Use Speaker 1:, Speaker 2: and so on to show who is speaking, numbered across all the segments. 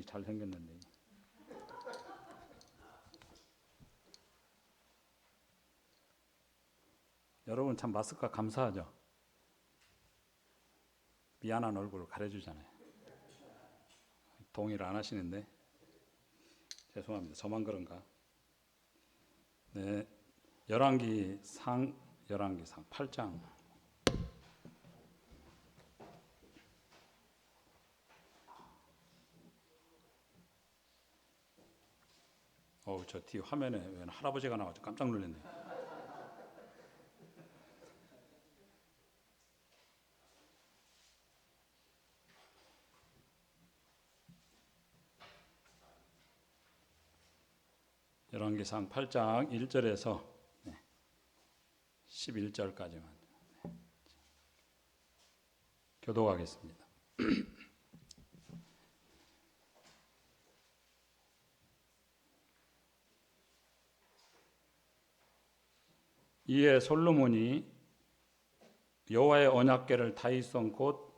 Speaker 1: 이쁘게 잘 생겼는데. 여러분 참 마스크가 감사하죠. 미안한 얼굴을 가려주잖아요. 동의를 안 하시는데 죄송합니다. 저만 그런가? 네, 열왕기상 8장. 저 뒤 화면에 왜 할아버지가 나와서 깜짝 놀랐네. 열왕기상 8장 1절에서 11절까지만 교독하겠습니다. 이에 솔로몬이 여호와의 언약궤를 다윗성 곧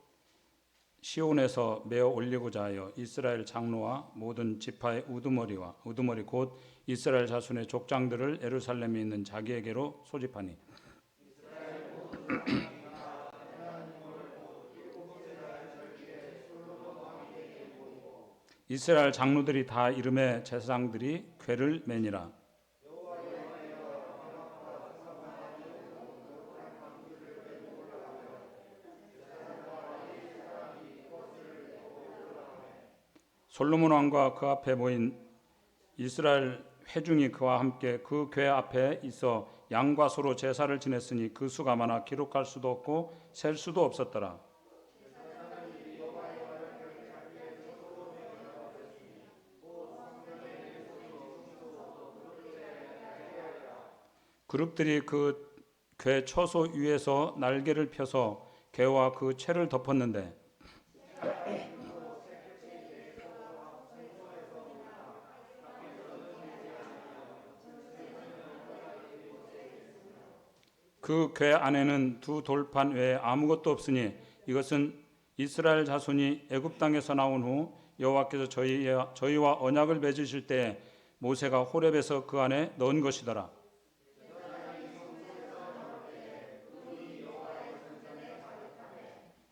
Speaker 1: 시온에서 메어 올리고자 하여 이스라엘 장로와 모든 지파의 우두머리 곧 이스라엘 자손의 족장들을 예루살렘에 있는 자기에게로 소집하니 이스라엘 장로들이 다 이름에 제사장들이 궤를 매니라. 솔로몬 왕과 그 앞에 모인 이스라엘 회중이 그와 함께 그 궤 앞에 있어 양과 소로 제사를 지냈으니 그 수가 많아 기록할 수도 없고 셀 수도 없었더라. 그룹들이 그 궤 처소 위에서 날개를 펴서 궤와 그 채를 덮었는데 그 궤 안에는 두 돌판 외에 아무것도 없으니 이것은 이스라엘 자손이 애굽 땅에서 나온 후 여호와께서 저희와 언약을 맺으실 때 모세가 호렙에서 그 안에 넣은 것이더라.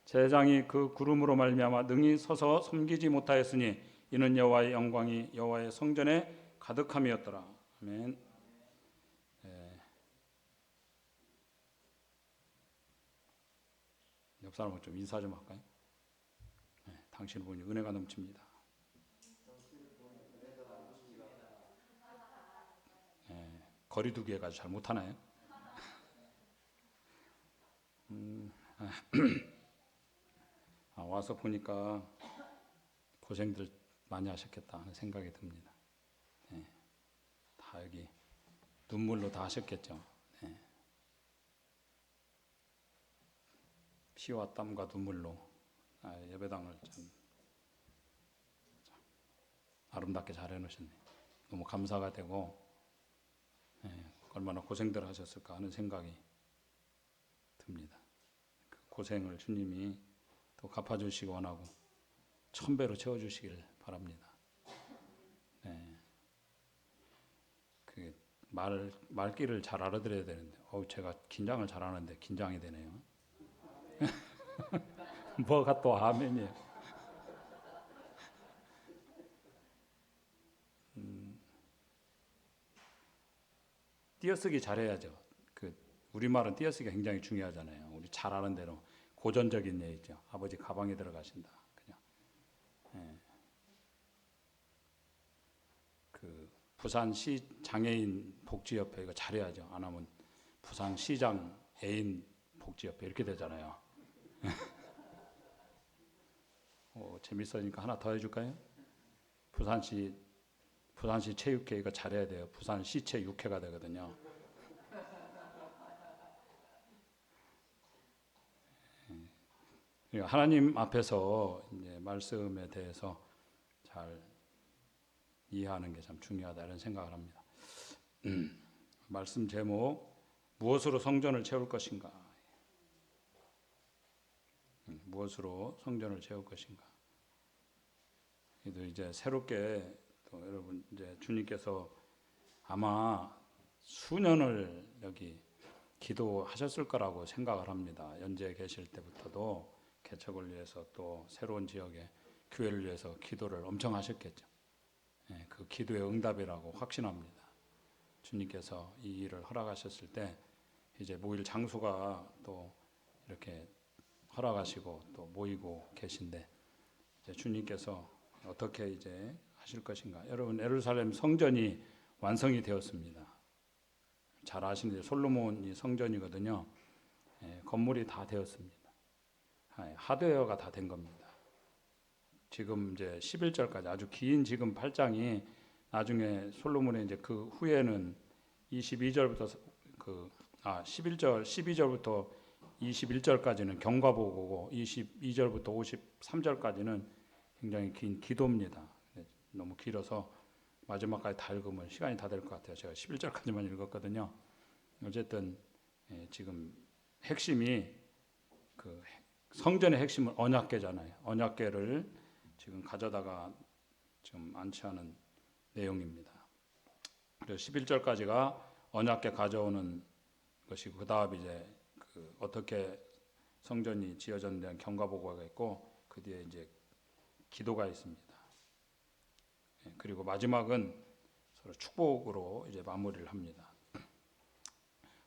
Speaker 1: 제사장이 그 구름으로 말미암아 능히 서서 섬기지 못하였으니 이는 여호와의 영광이 여호와의 성전에 가득함이었더라. 아멘. 옆 사람은 좀 인사 좀 할까요? 네, 당신을 보니 은혜가 넘칩니다. 거리두기 해가지고 잘 못하나요? 와서 보니까 고생들 많이 하셨겠다 하는 생각이 듭니다. 네, 다 여기 눈물로 다 하셨겠죠. 네. 피와 땀과 눈물로 예배당을 참 아름답게 잘 해놓으셨네요. 너무 감사가 되고 얼마나 고생들 하셨을까 하는 생각이 듭니다. 그 고생을 주님이 또 갚아주시기 원하고 1000배로 채워주시길 바랍니다. 네. 그 말귀를 잘 알아들어야 되는데 제가 긴장을 잘하는데 긴장이 되네요. 뭐가 또 아멘이에요. 띄어쓰기 잘해야죠. 우리말은 띄어쓰기가 굉장히 중요하잖아요. 우리 잘 아는 대로 고전적인 예있죠. 아버지 가방에 들어가신다. 그냥 부산시 장애인 복지협회 이거 잘해야죠. 안 하면 부산시장 애인 복지협회 이렇게 되잖아요. 재밌으니까 하나 더 해줄까요? 부산시 체육회 이거 잘해야 돼요. 부산시 체육회가 되거든요. 하나님 앞에서 이제 말씀에 대해서 잘 이해하는 게 참 중요하다 이런 생각을 합니다. 말씀 제목 무엇으로 성전을 채울 것인가? 무엇으로 성전을 채울 것인가? 이제 새롭게 또 여러분 이제 주님께서 아마 수년을 여기 기도하셨을 거라고 생각을 합니다. 연재 계실 때부터도 개척을 위해서 또 새로운 지역에 교회를 위해서 기도를 엄청 하셨겠죠. 그 기도의 응답이라고 확신합니다. 주님께서 이 일을 허락하셨을 때 이제 모일 장소가 또 이렇게 허락하시고 또 모이고 계신데 이제 주님께서 어떻게 이제 하실 것인가. 여러분 예루살렘 성전이 완성이 되었습니다. 잘 아시는 솔로몬이 성전이거든요. 건물이 다 되었습니다. 하드웨어가 다 된 겁니다. 지금 이제 11절까지 아주 긴 지금 8장이 나중에 솔로몬의 이제 그 후에는 22절부터 11절 12절부터 21절까지는 경과보고고 22절부터 53절까지는 굉장히 긴 기도입니다. 너무 길어서 마지막까지 다 읽으면 시간이 다 될 것 같아요. 제가 11절까지만 읽었거든요. 어쨌든 지금 핵심이 그 성전의 핵심은 언약궤잖아요. 언약궤를 지금 가져다가 지금 안치하는 내용입니다. 그래서 11절까지가 언약궤 가져오는 것이고 그 다음 이제 그 어떻게 성전이 지어졌는에 대한 경과보고가 있고 그 뒤에 이제 기도가 있습니다. 그리고 마지막은 서로 축복으로 이제 마무리를 합니다.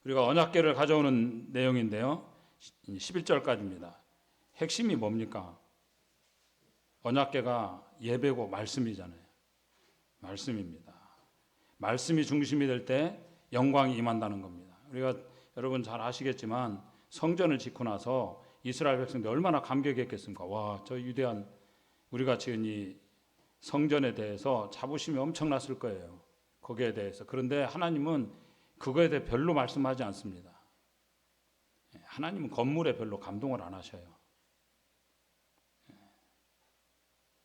Speaker 1: 우리가 언약궤를 가져오는 내용인데요. 11절까지입니다. 핵심이 뭡니까? 언약궤가 예배고 말씀이잖아요. 말씀입니다. 말씀이 중심이 될 때 영광이 임한다는 겁니다. 우리가 여러분 잘 아시겠지만 성전을 짓고 나서 이스라엘 백성들이 얼마나 감격했겠습니까? 와, 저 위대한 우리가 지은 이 성전에 대해서 자부심이 엄청났을 거예요. 거기에 대해서. 그런데 하나님은 그거에 대해 별로 말씀하지 않습니다. 하나님은 건물에 별로 감동을 안 하셔요.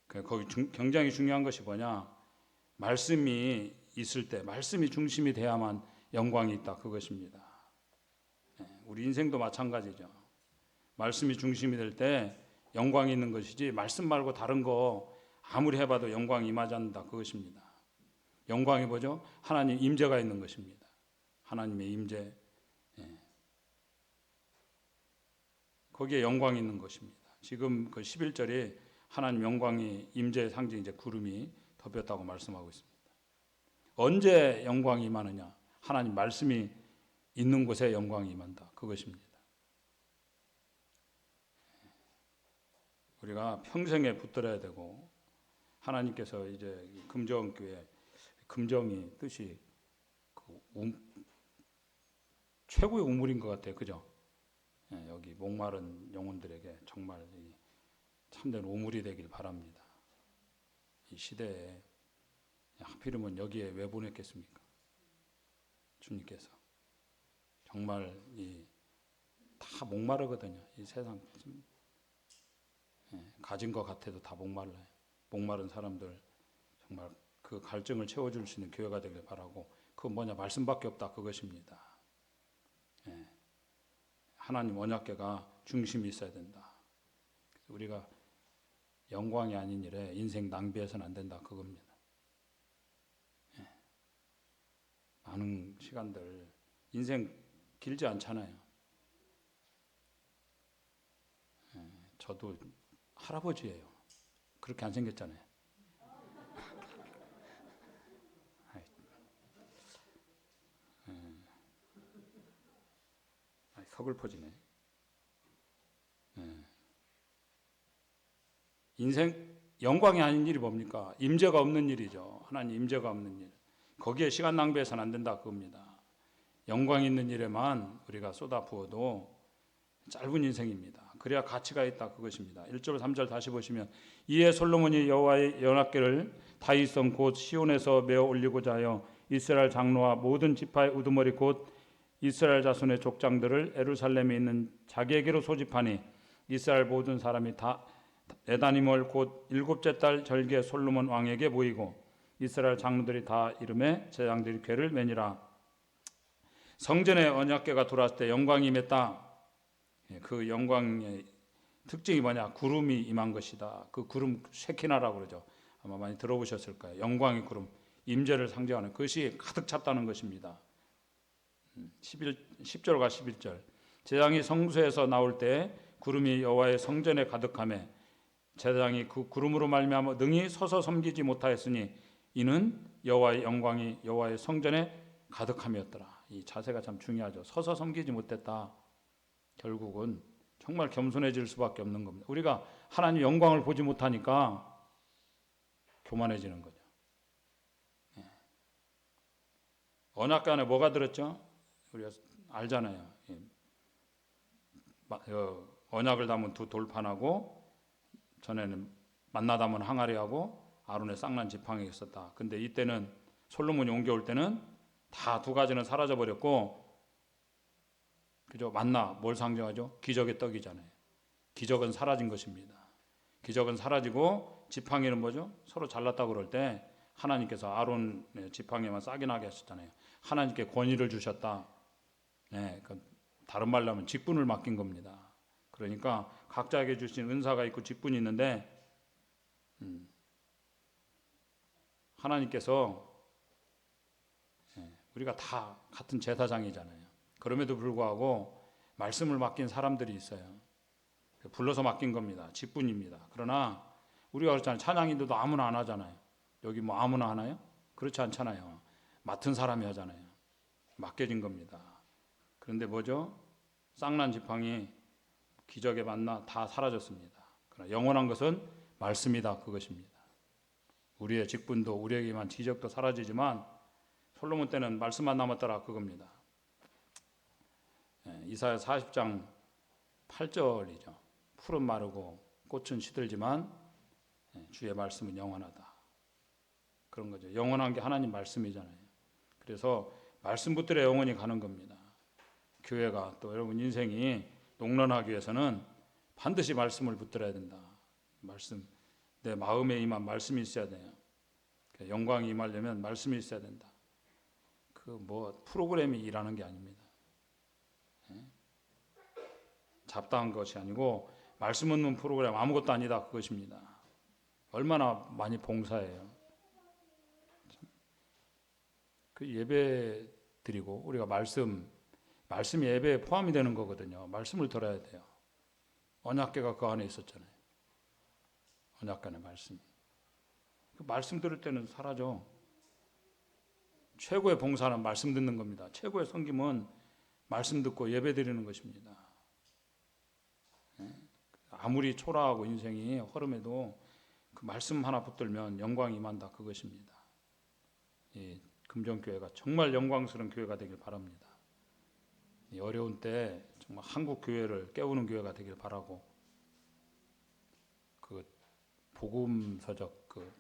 Speaker 1: 거기 굉장히 중요한 것이 뭐냐? 말씀이 있을 때, 말씀이 중심이 돼야만 영광이 있다. 그것입니다. 우리 인생도 마찬가지죠. 말씀이 중심이 될 때 영광이 있는 것이지 말씀 말고 다른 거 아무리 해봐도 영광이 임하지 않는다. 그것입니다. 영광이 뭐죠? 하나님 임재가 있는 것입니다. 하나님의 임재. 거기에 영광이 있는 것입니다. 지금 그 11절에 하나님 영광이 임재의 상징 이제 구름이 덮였다고 말씀하고 있습니다. 언제 영광이 임하느냐? 하나님 말씀이 있는 곳에 영광이 임한다. 그것입니다. 우리가 평생에 붙들어야 되고 하나님께서 이제 금정교회 금정이 뜻이 최고의 우물인 것 같아요. 그죠? 여기 목마른 영혼들에게 정말 참된 우물이 되길 바랍니다. 이 시대에 하필이면 여기에 왜 보냈겠습니까? 주님께서 정말 다 목마르거든요. 이 세상 가진 것 같아도 다 목말라요. 목마른 사람들 정말 그 갈증을 채워줄 수 있는 교회가 되길 바라고 그건 뭐냐? 말씀밖에 없다. 그것입니다. 하나님 언약궤가 중심이 있어야 된다. 그래서 우리가 영광이 아닌 일에 인생 낭비해서는 안 된다. 그겁니다. 많은 시간들 인생 길지 않잖아요. 저도 할아버지예요. 그렇게 안 생겼잖아요. 서글퍼지네. 인생 영광이 아닌 일이 뭡니까? 임재가 없는 일이죠. 하나님 임재가 없는 일. 거기에 시간 낭비해서는 안 된다 그겁니다. 영광 있는 일에만 우리가 쏟아 부어도 짧은 인생입니다. 그래야 가치가 있다 그것입니다. 1절 3절 다시 보시면 이에 솔로몬이 여호와의 언약궤를 다윗성 곧 시온에서 메어 올리고자 하여 이스라엘 장로와 모든 지파의 우두머리 곧 이스라엘 자손의 족장들을 예루살렘에 있는 자기에게로 소집하니 이스라엘 모든 사람이 다 에다니몰 곧 일곱째 달 절기에 솔로몬 왕에게 모이고 이스라엘 장로들이 다 이름에 제장들이 궤를 매니라. 성전에 언약궤가 돌아왔을 때 영광이 임했다. 그 영광의 특징이 뭐냐? 구름이 임한 것이다. 그 구름 쉐키나라고 그러죠. 아마 많이 들어보셨을 거예요. 영광의 구름, 임재를 상징하는 그것이 가득 찼다는 것입니다. 10절과 11절. 제장이 성소에서 나올 때 구름이 여호와의 성전에 가득하매 제장이 그 구름으로 말미암아 능히 서서 섬기지 못하였으니 이는 여호와의 영광이 여호와의 성전에 가득함이었더라. 이 자세가 참 중요하죠. 서서 섬기지 못했다. 결국은 정말 겸손해질 수밖에 없는 겁니다. 우리가 하나님 영광을 보지 못하니까 교만해지는 거죠. 언약궤 안에 뭐가 들었죠? 우리가 알잖아요. 언약을 담은 두 돌판하고 전에는 만나 담은 항아리하고 아론의 쌍난 지팡이 있었다. 근데 이때는 솔로몬이 옮겨올 때는 다 두 가지는 사라져 버렸고, 그죠? 만나 뭘 상징하죠? 기적의 떡이잖아요. 기적은 사라진 것입니다. 기적은 사라지고 지팡이는 뭐죠? 서로 잘났다고 그럴 때 하나님께서 아론의 지팡이만 싹이 나게 하셨잖아요. 하나님께 권위를 주셨다. 네, 다른 말로 하면 직분을 맡긴 겁니다. 그러니까 각자에게 주신 은사가 있고 직분이 있는데 하나님께서 우리가 다 같은 제사장이잖아요. 그럼에도 불구하고 말씀을 맡긴 사람들이 있어요. 불러서 맡긴 겁니다. 직분입니다. 그러나 우리가 그렇잖아요. 찬양인도도 아무나 안 하잖아요. 여기 뭐 아무나 하나요? 그렇지 않잖아요. 맡은 사람이 하잖아요. 맡겨진 겁니다. 그런데 뭐죠? 쌍난 지팡이 기적에 만나 다 사라졌습니다. 그러나 영원한 것은 말씀이다, 그것입니다. 우리의 직분도 우리에게만 기적도 사라지지만 솔로몬 때는 말씀만 남았더라, 그겁니다. 이사야 40장 8절이죠. 풀은 마르고 꽃은 시들지만 주의 말씀은 영원하다. 그런 거죠. 영원한 게 하나님 말씀이잖아요. 그래서 말씀 붙들어 영원히 가는 겁니다. 교회가 또 여러분 인생이 농런하기 위해서는 반드시 말씀을 붙들어야 된다. 말씀, 내 마음에 임한 말씀이 있어야 돼요. 영광이 임하려면 말씀이 있어야 된다. 그 뭐 프로그램이 일하는 게 아닙니다. 잡다한 것이 아니고 말씀 없는 프로그램 아무것도 아니다, 그것입니다. 얼마나 많이 봉사해요. 그 예배 드리고 우리가 말씀이 예배에 포함이 되는 거거든요. 말씀을 들어야 돼요. 언약궤가 그 안에 있었잖아요. 언약궤 안에 말씀이. 그 말씀 들을 때는 사라져. 최고의 봉사는 말씀 듣는 겁니다. 최고의 섬김은 말씀 듣고 예배 드리는 것입니다. 아무리 초라하고 인생이 허름해도 그 말씀 하나 붙들면 영광이 임한다, 그것입니다. 이 금정교회가 정말 영광스러운 교회가 되길 바랍니다. 이 어려운 때 정말 한국 교회를 깨우는 교회가 되길 바라고, 그 복음서적 그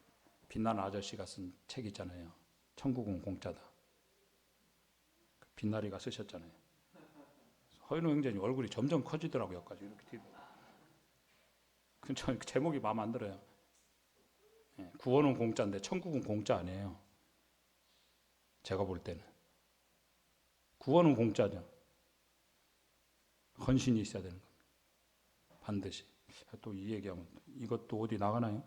Speaker 1: 빛나는 아저씨가 쓴 책 있잖아요. 천국은 공짜다. 빛나리가 쓰셨잖아요. 허인호 형제님 얼굴이 점점 커지더라고요. 여기까지 이렇게 뒤로. 그 제목이 마음에 안 들어요. 구원은 공짜인데 천국은 공짜 아니에요. 제가 볼 때는 구원은 공짜죠. 헌신이 있어야 되는 겁니다. 반드시. 또 이 얘기하면 이것도 어디 나가나요?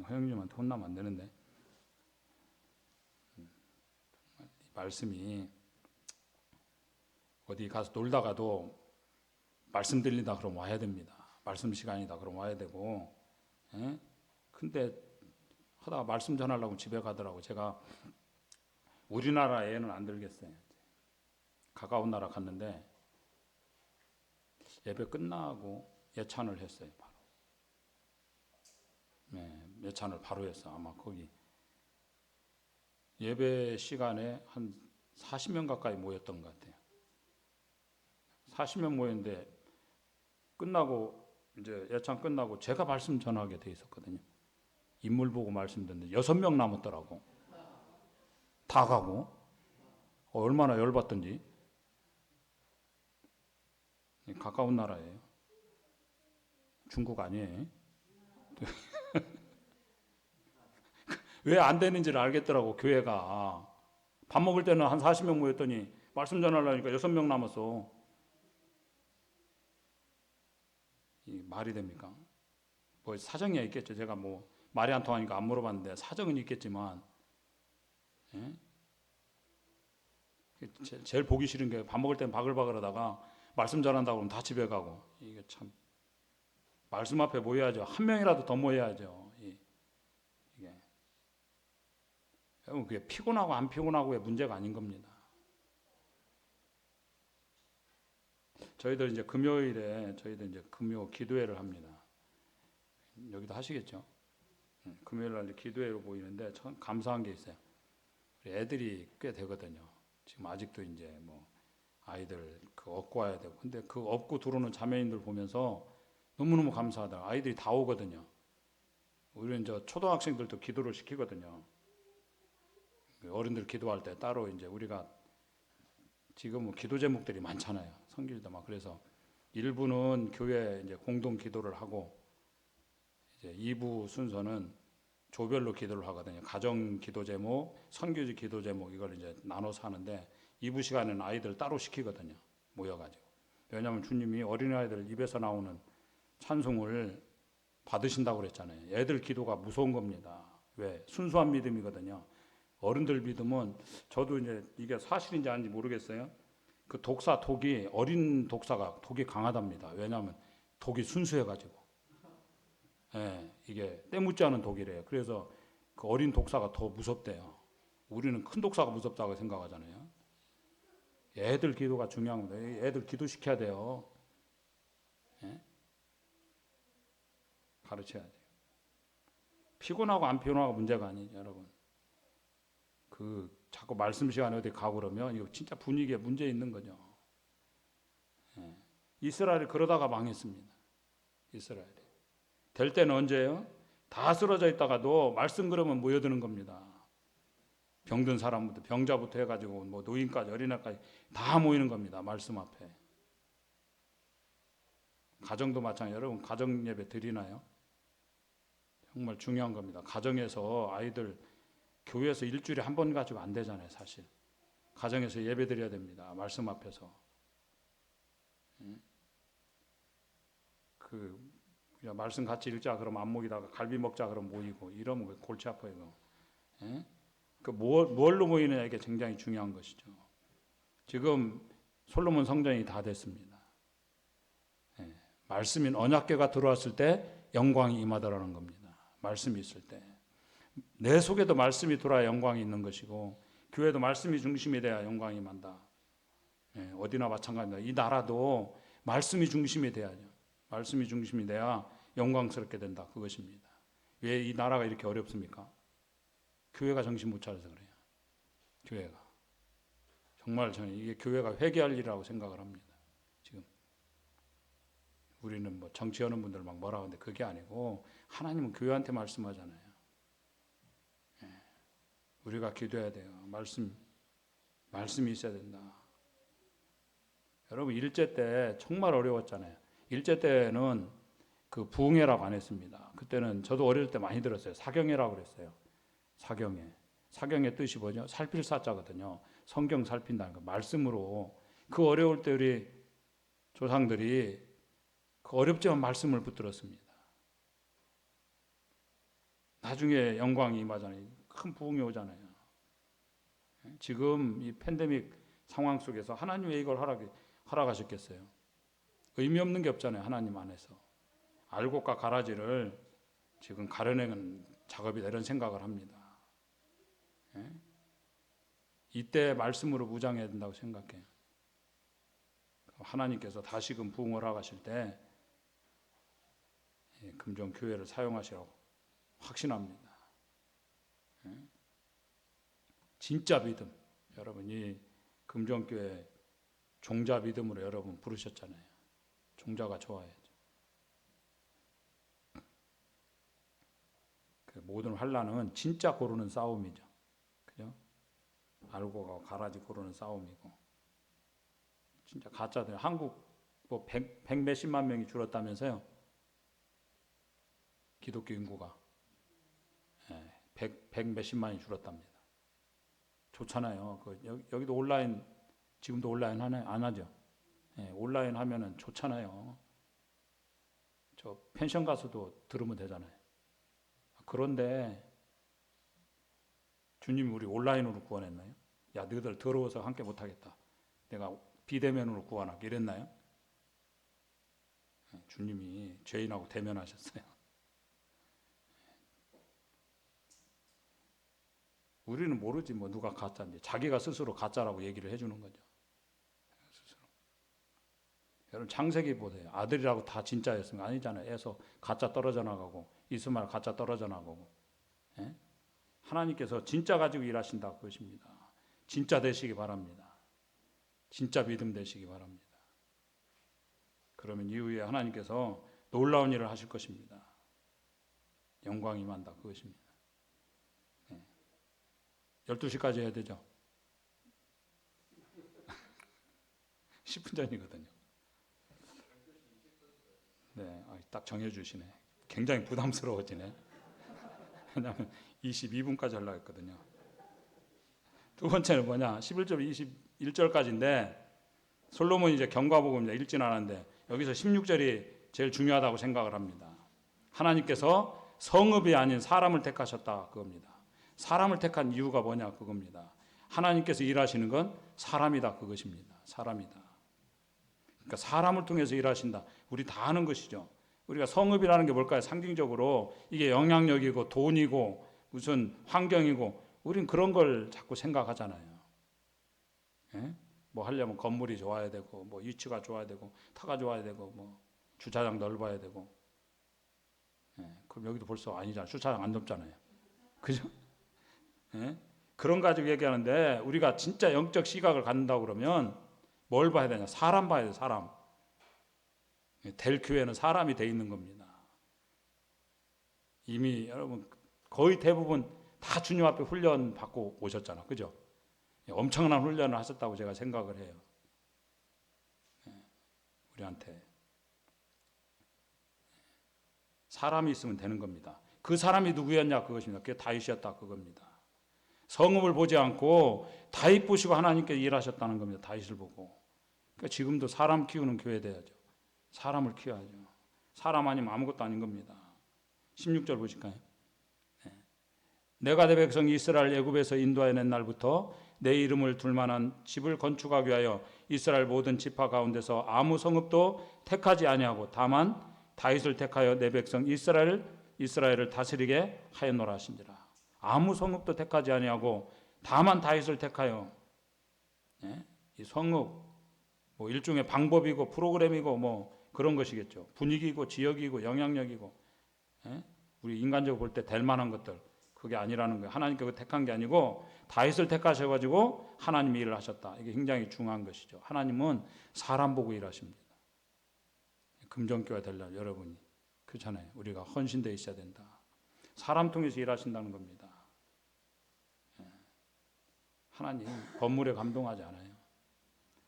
Speaker 1: 허영님한테 혼나면 안 되는데. 말씀이 어디 가서 놀다가도 말씀 들린다 그러면 와야 됩니다. 말씀 시간이다 그러면 와야 되고. 근데 하다가 말씀 전하려고 집에 가더라고. 제가 우리나라 애는 안 들겠어요. 가까운 나라 갔는데 예배 끝나고 예찬을 했어요. 바로. 예찬을 바로 했어. 아마 거기 예배 시간에 한 40명 가까이 모였던 것 같아요. 40명 모였는데 끝나고 이제 예찬 끝나고 제가 말씀 전하게 돼 있었거든요. 인물 보고 말씀 듣는데 6명 남았더라고. 다 가고. 얼마나 열받던지. 가까운 나라예요. 중국 아니에요. 왜 안 되는지를 알겠더라고, 교회가. 밥 먹을 때는 한 40명 모였더니 말씀 전하려니까 6명 남았어. 이 말이 됩니까? 뭐 사정이 있겠죠. 제가 뭐 말이 안 통하니까 안 물어봤는데 사정은 있겠지만, 예? 제일 보기 싫은 게 밥 먹을 땐 바글바글하다가 말씀 잘한다고 그러면 다 집에 가고, 이게 참 말씀 앞에 모여야죠. 한 명이라도 더 모여야죠. 이게 여러분, 그게 피곤하고 안 피곤하고의 문제가 아닌 겁니다. 저희들 이제 금요일에 저희들 이제 금요 기도회를 합니다. 여기도 하시겠죠? 금요일 날 기도회로 보이는데 참 감사한 게 있어요. 애들이 꽤 되거든요. 지금 아직도 이제 뭐 아이들 그 업고 와야 되고, 근데 그 업고 들어오는 자매님들 보면서 너무너무 감사하다. 아이들이 다 오거든요. 우리는 저 초등학생들도 기도를 시키거든요. 어른들 기도할 때 따로 이제 우리가 지금 뭐 기도 제목들이 많잖아요. 성길도 막. 그래서 일부는 교회 이제 공동 기도를 하고, 이제 2부 순서는 조별로 기도를 하거든요. 가정 기도 제목, 선교지 기도 제목, 이걸 이제 나눠서 하는데 2부 시간에는 아이들 따로 시키거든요. 모여가지고. 왜냐하면 주님이 어린아이들 입에서 나오는 찬송을 받으신다고 그랬잖아요. 애들 기도가 무서운 겁니다. 왜? 순수한 믿음이거든요. 어른들 믿음은, 저도 이제 이게 사실인지 아닌지 모르겠어요. 그 독사 독이, 어린 독사가 독이 강하답니다. 왜냐하면 독이 순수해가지고. 예, 이게 때묻지 않은 독이래요. 그래서 그 어린 독사가 더 무섭대요. 우리는 큰 독사가 무섭다고 생각하잖아요. 애들 기도가 중요한 겁니다. 애들 기도시켜야 돼요. 예? 가르쳐야 돼요. 피곤하고 안 피곤하고 문제가 아니죠, 여러분. 그 자꾸 말씀 시간에 어디 가고 그러면 이거 진짜 분위기에 문제 있는 거죠. 예. 이스라엘이 그러다가 망했습니다. 이스라엘이. 될 때는 언제예요? 다 쓰러져 있다가도 말씀 그러면 모여드는 겁니다. 병든 사람부터 병자부터 해가지고 뭐 노인까지 어린애까지 다 모이는 겁니다. 말씀 앞에. 가정도 마찬가지. 여러분 가정 예배 드리나요? 정말 중요한 겁니다. 가정에서 아이들, 교회에서 일주일에 한 번 가지고 안 되잖아요, 사실. 가정에서 예배 드려야 됩니다. 말씀 앞에서. 그냥 말씀 같이 읽자 그러면 안 모이다가 갈비 먹자 그러면 모이고, 이러면 골치 아파요. 이거. 예? 뭘로 모이느냐, 이게 굉장히 중요한 것이죠. 지금 솔로몬 성전이 다 됐습니다. 예. 말씀인 언약궤가 들어왔을 때 영광이 임하더라는 겁니다. 말씀이 있을 때. 내 속에도 말씀이 들어야 영광이 있는 것이고, 교회도 말씀이 중심이 돼야 영광이 임한다. 예, 어디나 마찬가지입니다. 이 나라도 말씀이 중심이 돼야죠. 말씀이 중심이 돼야 영광스럽게 된다. 그것입니다. 왜 이 나라가 이렇게 어렵습니까? 교회가 정신 못 차려서 그래요. 교회가. 정말 저는 이게 교회가 회개할 일이라고 생각을 합니다. 지금 우리는 뭐 정치하는 분들 막 뭐라 하는데 그게 아니고, 하나님은 교회한테 말씀하잖아요. 예. 우리가 기도해야 돼요. 말씀이 있어야 된다. 여러분 일제 때 정말 어려웠잖아요. 일제 때는 그 부흥회라고 안 했습니다. 그때는 저도 어릴 때 많이 들었어요. 사경회라고 그랬어요. 사경회. 사경의 뜻이 뭐죠? 살필 사자거든요. 성경 살핀다는 거. 말씀으로. 그 어려울 때 우리 조상들이 그 어렵지만 말씀을 붙들었습니다. 나중에 영광이 임하잖아요. 큰 부흥이 오잖아요. 지금 이 팬데믹 상황 속에서 하나님 왜 이걸 허락하셨겠어요? 의미 없는 게 없잖아요. 하나님 안에서. 알곡과 가라지를 지금 가려내는 작업이다, 이런 생각을 합니다. 예? 이때 말씀으로 무장해야 된다고 생각해요. 하나님께서 다시금 부흥을 허락하실 때 금종교회를 사용하시라고 확신합니다. 예? 진짜 믿음. 여러분 이 금종교회 종자 믿음으로 여러분 부르셨잖아요. 종자가 좋아야죠. 그 모든 환란은 진짜 고르는 싸움이죠. 그죠? 알고가 가라지 고르는 싸움이고. 진짜 가짜들. 한국 뭐 100 몇십만 명이 줄었다면서요. 기독교 인구가 100 몇십만이 줄었답니다. 좋잖아요. 여기도 온라인, 지금도 온라인 하나요? 안 하죠. 온라인 하면은 좋잖아요. 저 펜션 가서도 들으면 되잖아요. 그런데 주님이 우리 온라인으로 구원했나요? 야, 너희들 더러워서 함께 못하겠다, 내가 비대면으로 구원할게 이랬나요? 주님이 죄인하고 대면하셨어요. 우리는 모르지 뭐 누가 가짜인지. 자기가 스스로 가짜라고 얘기를 해주는 거죠. 스스로. 여러분 창세기 보세요. 아들이라고 다 진짜였으면 아니잖아요. 에서 가짜 떨어져 나가고 이스마엘 가짜 떨어져 나가고. 예? 하나님께서 진짜 가지고 일하신다 그것입니다. 진짜 되시기 바랍니다. 진짜 믿음 되시기 바랍니다. 그러면 이후에 하나님께서 놀라운 일을 하실 것입니다. 영광이 임한다 그것입니다. 12시까지 해야 되죠? 10분 전이거든요. 네, 딱 정해주시네. 굉장히 부담스러워지네. 왜냐하면 22분까지 하려고 했거든요. 두 번째는 뭐냐? 11절 21절까지인데 솔로몬이 이제 경과복음 이제 읽진 않았는데 여기서 16절이 제일 중요하다고 생각을 합니다. 하나님께서 성읍이 아닌 사람을 택하셨다 그겁니다. 사람을 택한 이유가 뭐냐 그겁니다. 하나님께서 일하시는 건 사람이다 그것입니다. 사람이다. 그러니까 사람을 통해서 일하신다. 우리 다 아는 것이죠. 우리가 성읍이라는 게 뭘까요? 상징적으로 이게 영향력이고 돈이고 무슨 환경이고 우린 그런 걸 자꾸 생각하잖아요. 예? 뭐 하려면 건물이 좋아야 되고 뭐 위치가 좋아야 되고 터가 좋아야 되고 뭐 주차장 넓어야 되고. 예? 그럼 여기도 벌써 아니잖아요. 주차장 안 넓잖아요. 그죠? 예? 그런 가지고 얘기하는데 우리가 진짜 영적 시각을 갖는다고 그러면 뭘 봐야 되냐? 사람 봐야 돼. 사람. 될 교회는 사람이 돼 있는 겁니다. 이미 여러분 거의 대부분 다 주님 앞에 훈련 받고 오셨잖아. 그죠? 엄청난 훈련을 하셨다고 제가 생각을 해요. 우리한테 사람이 있으면 되는 겁니다. 그 사람이 누구였냐 그것입니다. 그게 다윗이었다 그겁니다. 성읍을 보지 않고 다윗 보시고 하나님께 일하셨다는 겁니다. 다윗을 보고. 그러니까 지금도 사람 키우는 교회 돼야죠. 사람을 키워야죠. 사람 아니면 아무것도 아닌 겁니다. 16절 보실까요? 내가 내 백성 이스라엘 애굽에서 인도해낸 날부터 내 이름을 둘 만한 집을 건축하기 위하여 이스라엘 모든 지파 가운데서 아무 성읍도 택하지 아니하고 다만 다윗을 택하여 내 백성 이스라엘을 다스리게 하였노라 하신지라. 아무 성읍도 택하지 아니하고 다만 다윗을 택하여. 예? 이 성읍 뭐 일종의 방법이고 프로그램이고 뭐 그런 것이겠죠. 분위기고 지역이고 영향력이고. 예? 우리 인간적으로 볼 때 될 만한 것들 그게 아니라는 거예요. 하나님께서 택한 게 아니고 다윗을 택하셔가지고 하나님이 일을 하셨다. 이게 굉장히 중요한 것이죠. 하나님은 사람 보고 일하십니다. 금정교회 되려면 여러분이 그렇잖아요. 우리가 헌신되어 있어야 된다. 사람 통해서 일하신다는 겁니다. 하나님 건물에 감동하지 않아요.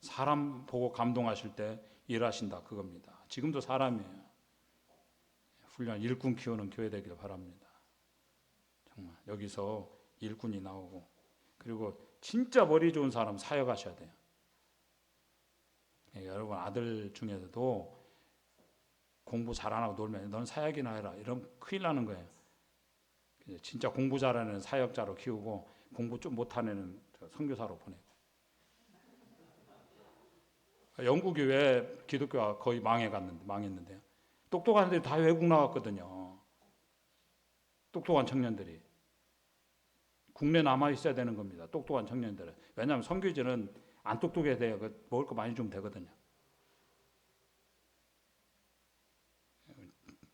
Speaker 1: 사람 보고 감동하실 때 일하신다 그겁니다. 지금도 사람이에요. 훌륭한 일꾼 키우는 교회 되기를 바랍니다. 정말 여기서 일꾼이 나오고 그리고 진짜 머리 좋은 사람 사역하셔야 돼요. 여러분 아들 중에서도 공부 잘 안 하고 놀면 넌 사역이나 해라 이러면 큰일 나는 거예요. 진짜 공부 잘하는 사역자로 키우고 공부 좀 못하는 애는 선교사로 보내고. 영국이 왜 기독교가 거의 망했는데요. 똑똑한 애들이 다 외국 나갔거든요. 똑똑한 청년들이. 국내 남아 있어야 되는 겁니다. 똑똑한 청년들은. 왜냐하면 선교지는 안 똑똑해야 돼요. 먹을 거 많이 주면 되거든요.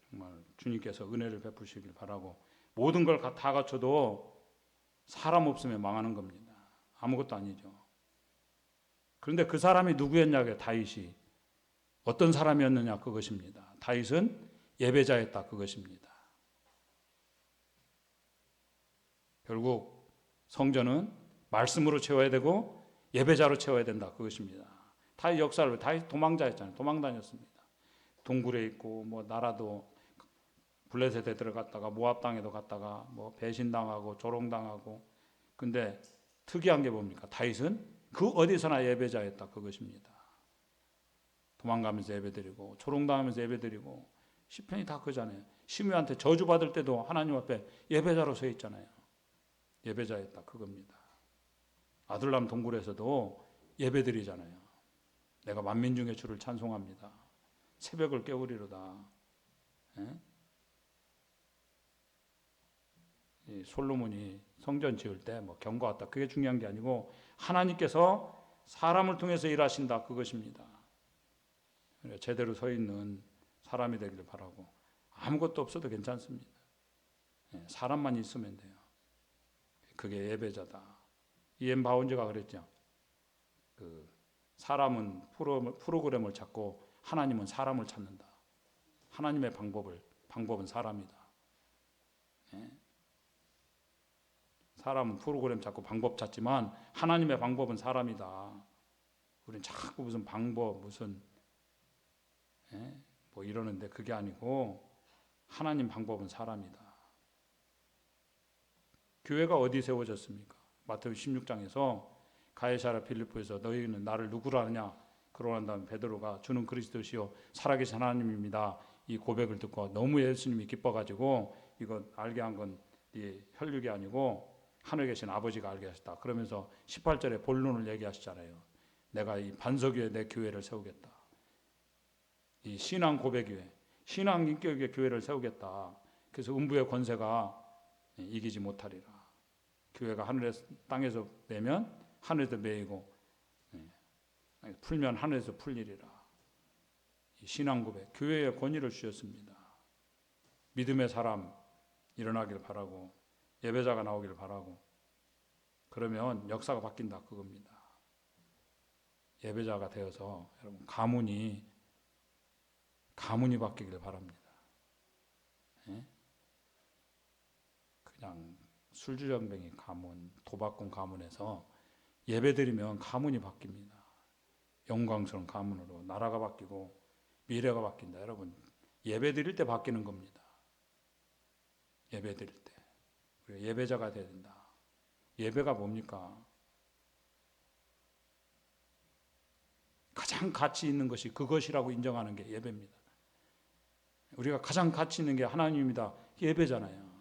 Speaker 1: 정말 주님께서 은혜를 베푸시길 바라고 모든 걸 다 갖춰도 사람 없으면 망하는 겁니다. 아무것도 아니죠. 그런데 그 사람이 누구였냐고요. 다윗이. 어떤 사람이었느냐 그것입니다. 다윗은 예배자였다 그것입니다. 결국 성전은 말씀으로 채워야 되고 예배자로 채워야 된다 그것입니다. 다윗 역사를 다윗 도망자였잖아요. 도망 다녔습니다. 동굴에 있고 뭐 나라도 블레셋에 들어갔다가 모압 땅에도 갔다가 뭐 배신당하고 조롱당하고. 근데 특이한 게 뭡니까? 다윗은 그 어디서나 예배자였다 그것입니다. 도망가면서 예배드리고 조롱당하면서 예배드리고 시편이 다 그잖아요. 시므한테 저주받을 때도 하나님 앞에 예배자로 서 있잖아요. 예배자였다 그겁니다. 아둘람 동굴에서도 예배드리잖아요. 내가 만민 중에 주를 찬송합니다. 새벽을 깨우리로다. 예? 이 솔로몬이 성전 지을 때 뭐 경고했다. 그게 중요한 게 아니고 하나님께서 사람을 통해서 일하신다. 그것입니다. 제대로 서 있는 사람이 되기를 바라고 아무것도 없어도 괜찮습니다. 사람만 있으면 돼요. 그게 예배자다. 이엠 바운즈가 그랬죠. 그 사람은 프로그램을 찾고 하나님은 사람을 찾는다. 하나님의 방법은 사람이다. 사람은 프로그램 찾고 방법 찾지만 하나님의 방법은 사람이다. 우리는 자꾸 무슨 방법 무슨 뭐 이러는데 그게 아니고 하나님 방법은 사람이다. 교회가 어디 세워졌습니까? 마태복음 16장에서 가이사랴 빌립보에서 너희는 나를 누구라 하느냐 그러고 난 다음에 베드로가 주는 그리스도시요 살아계신 하나님입니다. 이 고백을 듣고 너무 예수님이 기뻐가지고 이거 알게 한 건 네 혈육이 아니고 하늘에 계신 아버지가 알게 하셨다. 그러면서 18절에 본론을 얘기하시잖아요. 내가 이 반석 위에 내 교회를 세우겠다. 이 신앙 고백교회, 신앙 인격의 교회를 세우겠다. 그래서 음부의 권세가 이기지 못하리라. 교회가 하늘에서 땅에서 매면 하늘에서 매이고 풀면 하늘에서 풀리리라. 이 신앙 고백, 교회의 권위를 주셨습니다. 믿음의 사람 일어나길 바라고 예배자가 나오길 바라고 그러면 역사가 바뀐다 그겁니다. 예배자가 되어서 여러분 가문이 바뀌길 바랍니다. 그냥 술주정뱅이 가문, 도박꾼 가문에서 예배드리면 가문이 바뀝니다. 영광스러운 가문으로 나라가 바뀌고 미래가 바뀐다. 여러분 예배드릴 때 바뀌는 겁니다. 예배드릴 때 우리가 예배자가 되어야 된다. 예배가 뭡니까? 가장 가치 있는 것이 그것이라고 인정하는 게 예배입니다. 우리가 가장 가치 있는 게 하나님입니다. 예배잖아요.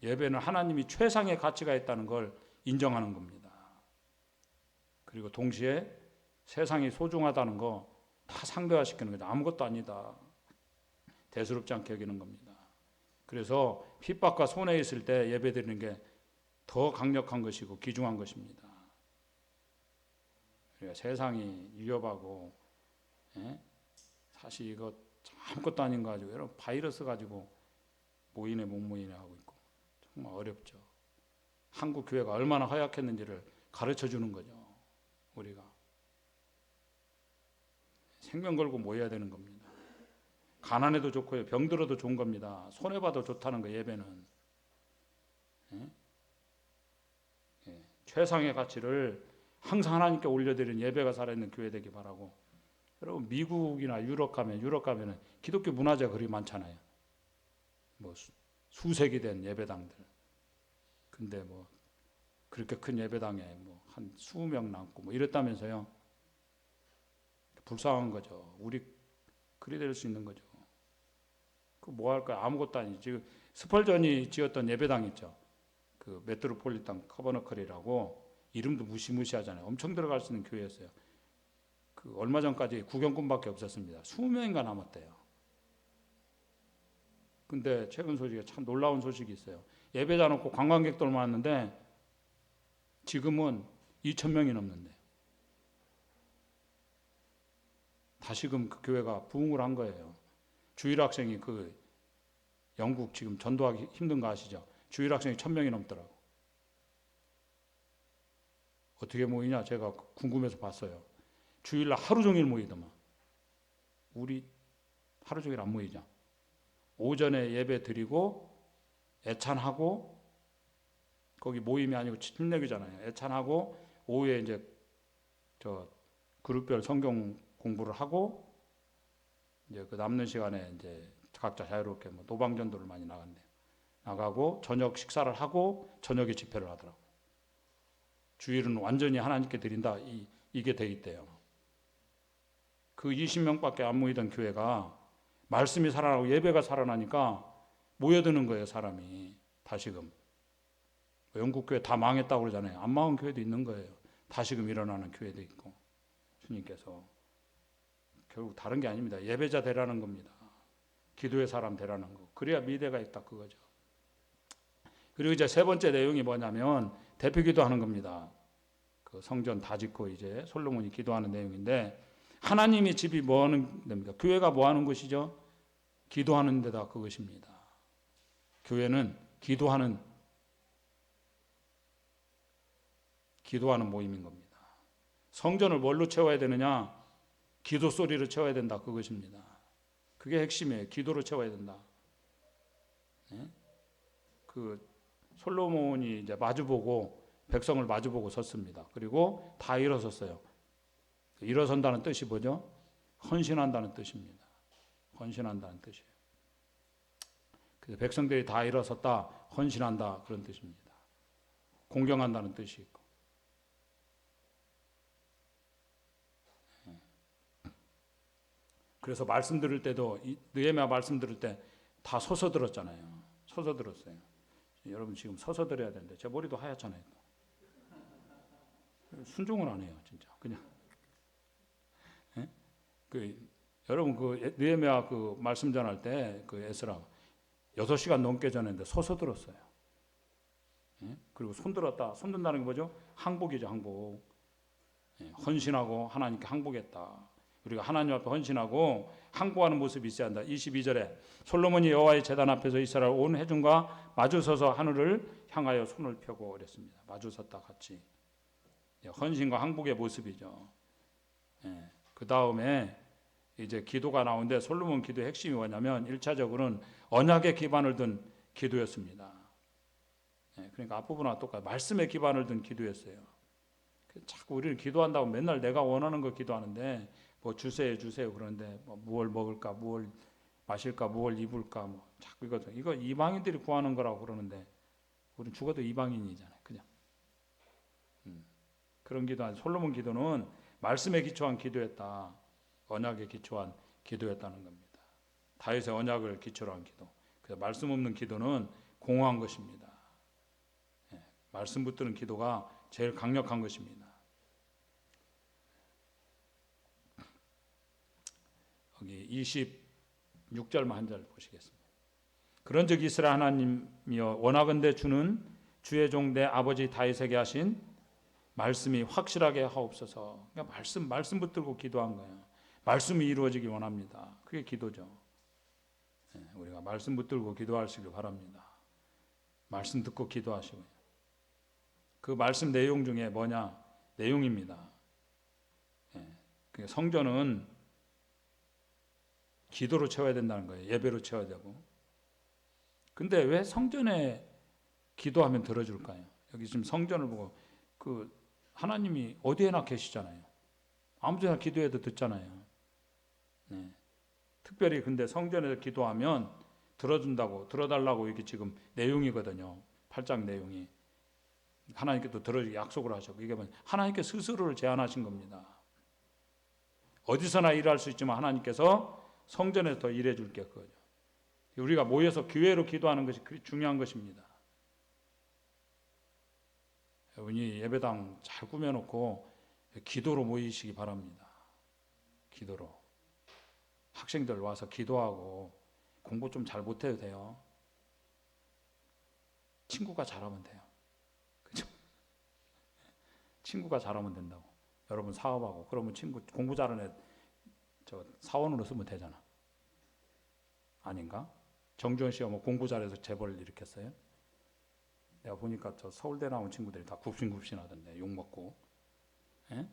Speaker 1: 예배는 하나님이 최상의 가치가 있다는 걸 인정하는 겁니다. 그리고 동시에 세상이 소중하다는 거 다 상대화시키는 거죠. 아무것도 아니다. 대수롭지 않게 여기는 겁니다. 그래서 핍박과 손해에 있을 때 예배드리는 게 더 강력한 것이고 귀중한 것입니다. 그러니까 세상이 위협하고 사실 이거 아무것도 아닌 거 가지고 여러분 바이러스 가지고 모이네 목모이네 하고 있고 정말 어렵죠. 한국 교회가 얼마나 허약했는지를 가르쳐 주는 거죠. 우리가 생명 걸고 모여야 되는 겁니다. 가난해도 좋고요. 병들어도 좋은 겁니다. 손해봐도 좋다는 거 예배는. 최상의 가치를 항상 하나님께 올려드리는 예배가 살아있는 교회 되기 바라고. 여러분 미국이나 유럽 가면은 기독교 문화재가 그리 많잖아요. 뭐 수색이 된 예배당들. 근데 뭐 그렇게 큰 예배당에 뭐 한 20명 남고 뭐 이랬다면서요. 불쌍한 거죠. 우리 그리 될 수 있는 거죠. 그 뭐 할까요? 아무것도 아니지. 지금 스펄전이 지었던 예배당 있죠. 그 메트로폴리탄 커버너컬이라고 이름도 무시무시하잖아요. 엄청 들어갈 수 있는 교회였어요. 그 얼마 전까지 구경꾼밖에 없었습니다. 20명인가 남았대요. 근데 최근 소식에 참 놀라운 소식이 있어요. 예배자 놓고 관광객들 많았는데 지금은 2,000명이 넘는데 다시금 그 교회가 부흥을 한 거예요. 주일 학생이 그 영국 지금 전도하기 힘든 거 아시죠? 주일 학생이 1,000명이 넘더라고. 어떻게 모이냐? 제가 궁금해서 봤어요. 주일날 하루 종일 모이더만. 우리 하루 종일 안 모이자. 오전에 예배 드리고 애찬하고 거기 모임이 아니고 침례교잖아요. 애찬하고 오후에 이제 저 그룹별 성경 공부를 하고 이제 그 남는 시간에 이제 각자 자유롭게 뭐 노방전도를 많이 나가고 저녁 식사를 하고 저녁에 집회를 하더라고. 주일은 완전히 하나님께 드린다. 이게 돼 있대요. 그 20명밖에 안 모이던 교회가 말씀이 살아나고 예배가 살아나니까 모여드는 거예요, 사람이. 다시금. 영국 교회 다 망했다고 그러잖아요. 안 망한 교회도 있는 거예요. 다시금 일어나는 교회도 있고. 주님께서 결국 다른 게 아닙니다. 예배자 되라는 겁니다. 기도의 사람 되라는 거. 그래야 미래가 있다 그거죠. 그리고 이제 세 번째 내용이 뭐냐면 대표 기도하는 겁니다. 그 성전 다 짓고 이제 솔로몬이 기도하는 내용인데, 하나님이 집이 뭐 하는 데입니까? 교회가 뭐 하는 곳이죠? 기도하는 데다 그것입니다. 교회는 기도하는 모임인 겁니다. 성전을 뭘로 채워야 되느냐? 기도 소리로 채워야 된다 그것입니다. 그게 핵심이에요. 기도로 채워야 된다. 네? 그 솔로몬이 이제 마주보고 백성을 마주보고 섰습니다. 그리고 다 일어섰어요. 일어선다는 뜻이 뭐죠? 헌신한다는 뜻입니다. 헌신한다는 뜻이에요. 그래서 백성들이 다 일어섰다, 헌신한다 그런 뜻입니다. 공경한다는 뜻이 있고. 그래서 말씀 들을 때도 느헤미야 말씀 들을 때 다 서서 들었잖아요. 서서 들었어요. 여러분 지금 서서 들어야 되는데 제 머리도 하얗잖아요. 순종을 안 해요, 진짜. 그냥. 예? 여러분 느헤미야 말씀 전할 때 에스라 6시간 넘게 전했는데 서서 들었어요. 예? 그리고 손 들었다. 손 든다는 게 뭐죠? 항복이죠, 항복. 예, 헌신하고 하나님께 항복했다. 우리가 하나님 앞에 헌신하고 항복하는 모습이 있어야 한다. 22절에 솔로몬이 여호와의 제단 앞에서 이스라엘 온 회중과 마주서서 하늘을 향하여 손을 펴고 그랬습니다. 마주섰다 같이. 헌신과 항복의 모습이죠. 예, 그 다음에 이제 기도가 나오는데 솔로몬 기도의 핵심이 뭐냐면 1차적으로는 언약의 기반을 둔 기도였습니다. 예, 그러니까 앞부분과 똑같아요. 말씀의 기반을 둔 기도였어요. 자꾸 우리는 기도한다고 맨날 내가 원하는 거 기도하는데 뭐 주세요 그러는데 뭐 무엇을 먹을까, 무엇을 마실까, 무엇을 입을까, 뭐 자꾸 이거 이방인들이 구하는 거라고 그러는데 우리는 죽어도 이방인이잖아요, 그냥. 그런 기도 아니에요. 솔로몬 기도는 말씀에 기초한 기도였다, 언약에 기초한 기도였다는 겁니다. 다윗의 언약을 기초로 한 기도. 그래서 말씀 없는 기도는 공허한 것입니다. 예, 말씀 붙드는 기도가 제일 강력한 것입니다. 여기 26절만 한 절 보시겠습니다. 그런즉 이스라엘 하나님이여 원하건대 주는 주의 종 내 아버지 다윗에게 하신 말씀이 확실하게 하옵소서. 그러니까 말씀 붙들고 기도한 거예요. 말씀이 이루어지기 원합니다. 그게 기도죠. 우리가 말씀 붙들고 기도하시길 바랍니다. 말씀 듣고 기도하시고요. 그 말씀 내용 중에 뭐냐? 내용입니다. 성전은 기도로 채워야 된다는 거예요. 예배로 채워야 되고. 근데 왜 성전에 기도하면 들어줄까요? 여기 지금 성전을 보고 하나님이 어디에나 계시잖아요. 아무 데나 기도해도 듣잖아요. 네. 특별히 근데 성전에서 기도하면 들어달라고 이게 지금 내용이거든요. 8장 내용이. 하나님께 또 들어주기 약속을 하셨고, 이게 뭐냐? 하나님께 스스로를 제안하신 겁니다. 어디서나 일할 수 있지만 하나님께서 성전에서 더 일해 줄게 그거죠. 우리가 모여서 교회로 기도하는 것이 중요한 것입니다. 여러분이 예배당 잘 꾸며놓고 기도로 모이시기 바랍니다. 기도로. 학생들 와서 기도하고 공부 좀 잘 못해도 돼요. 친구가 잘하면 돼요. 그죠? 친구가 잘하면 된다고. 여러분 사업하고 그러면 친구 공부 잘하는 애 사원으로 쓰면 되잖아. 아닌가? 정주현 씨가 뭐 공부 잘해서 재벌 일으켰어요? 내가 보니까 저 서울대 나온 친구들이 다 굽신굽신하던데 욕 먹고. 에?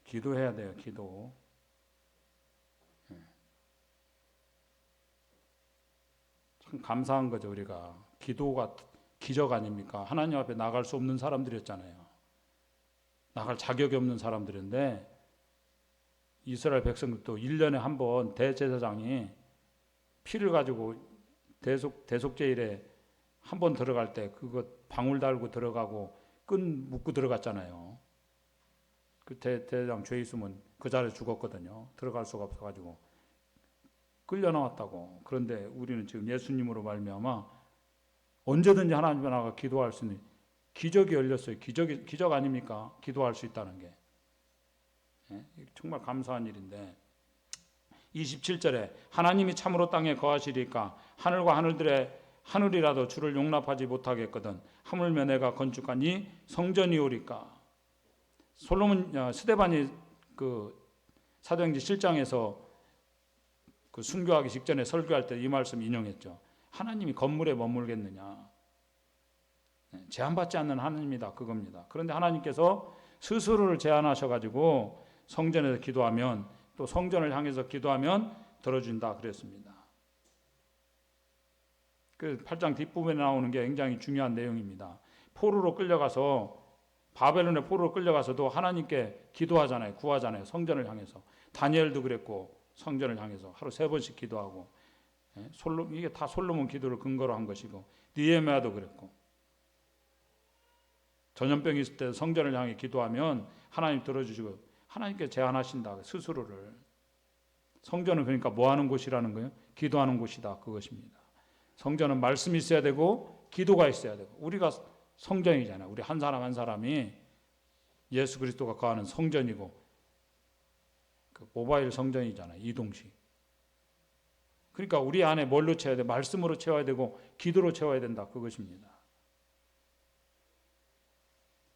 Speaker 1: 기도해야 돼요. 기도. 참 감사한 거죠. 우리가 기도가 기적 아닙니까? 하나님 앞에 나갈 수 없는 사람들이었잖아요. 나갈 자격이 없는 사람들인데 이스라엘 백성들도 1년에 한 번 대제사장이 피를 가지고 대속제일에 한 번 들어갈 때 그거 방울 달고 들어가고 끈 묶고 들어갔잖아요. 그 대제사장 죄 있으면 그 자리에 죽었거든요. 들어갈 수가 없어가지고 끌려 나왔다고. 그런데 우리는 지금 예수님으로 말미암아 언제든지 하나님 나가 기도할 수 있는 기적이 열렸어요. 기적 아닙니까? 기도할 수 있다는 게. 정말 감사한 일인데 27절에 하나님이 참으로 땅에 거하시리까 하늘과 하늘이라도 주를 용납하지 못하겠거든 하물며 내가 건축한 이 성전이 오리까. 스데반이 그 사도행전 7장에서 그 순교하기 직전에 설교할 때 이 말씀 인용했죠. 하나님이 건물에 머물겠느냐. 제한받지 않는 하나님이다 그겁니다. 그런데 하나님께서 스스로를 제한하셔가지고 성전에서 기도하면 또 성전을 향해서 기도하면 들어준다 그랬습니다. 그 8장 뒷부분에 나오는 게 굉장히 중요한 내용입니다. 포로로 끌려가서 바벨론의 포로로 끌려가서도 하나님께 기도하잖아요. 구하잖아요. 성전을 향해서. 다니엘도 그랬고 성전을 향해서 하루 3번씩 기도하고 이게 다 솔로몬 기도를 근거로 한 것이고 느헤미야도 그랬고 전염병이 있을 때 성전을 향해 기도하면 하나님 들어주시고 하나님께 제안하신다. 스스로를. 성전은 그러니까 뭐 하는 곳이라는 거예요? 기도하는 곳이다. 그것입니다. 성전은 말씀이 있어야 되고 기도가 있어야 되고 우리가 성전이잖아요. 우리 한 사람 한 사람이 예수 그리스도가 거하는 성전이고 그 모바일 성전이잖아요. 이동식. 그러니까 우리 안에 뭘로 채워야 돼? 말씀으로 채워야 되고 기도로 채워야 된다. 그것입니다.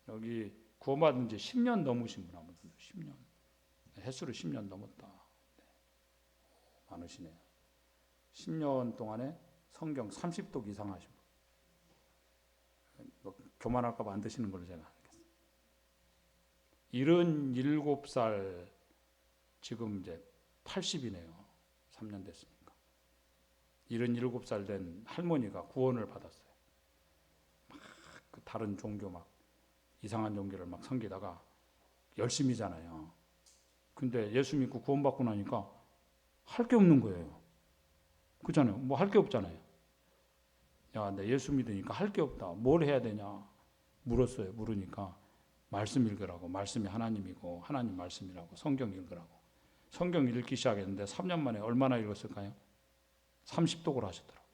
Speaker 1: 여기 구원받은 지 10년 넘으신 분 한번 10년. 횟수로 10년 넘었다. 네. 많으시네요. 10년 동안에 성경 30독 이상 하신 분. 뭐 교만할까 봐 안 드시는 걸로 제가 하겠습니다. 77살 지금 이제 80이네요. 3년 됐으니까. 77살 된 할머니가 구원을 받았어요. 막 그 다른 종교 막 이상한 종교를 막 섬기다가 열심히잖아요. 근데 예수 믿고 구원받고 나니까 할 게 없는 거예요. 그렇잖아요. 뭐 할 게 없잖아요. 야, 나 예수 믿으니까 할 게 없다. 뭘 해야 되냐? 물었어요. 물으니까 말씀 읽으라고. 말씀이 하나님이고 하나님 말씀이라고. 성경 읽으라고. 성경 읽기 시작했는데 3년 만에 얼마나 읽었을까요? 30독을 하셨더라고요.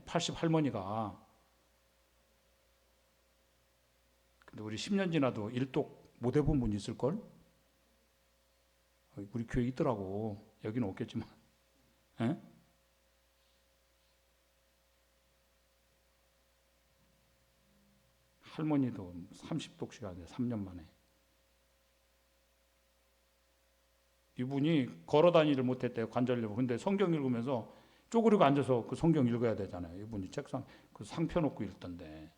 Speaker 1: 80 할머니가. 근데 우리 10년 지나도 1독 못 해본 분 있을걸? 우리 교회 있더라고. 여기는 없겠지만. 할머니도 30독씩 하는데 3년 만에. 이분이 걸어다니를 못했대요. 관절염. 근데 성경 읽으면서 쪼그리고 앉아서 그 성경 읽어야 되잖아요. 이분이 책상 그 상 펴놓고 읽던데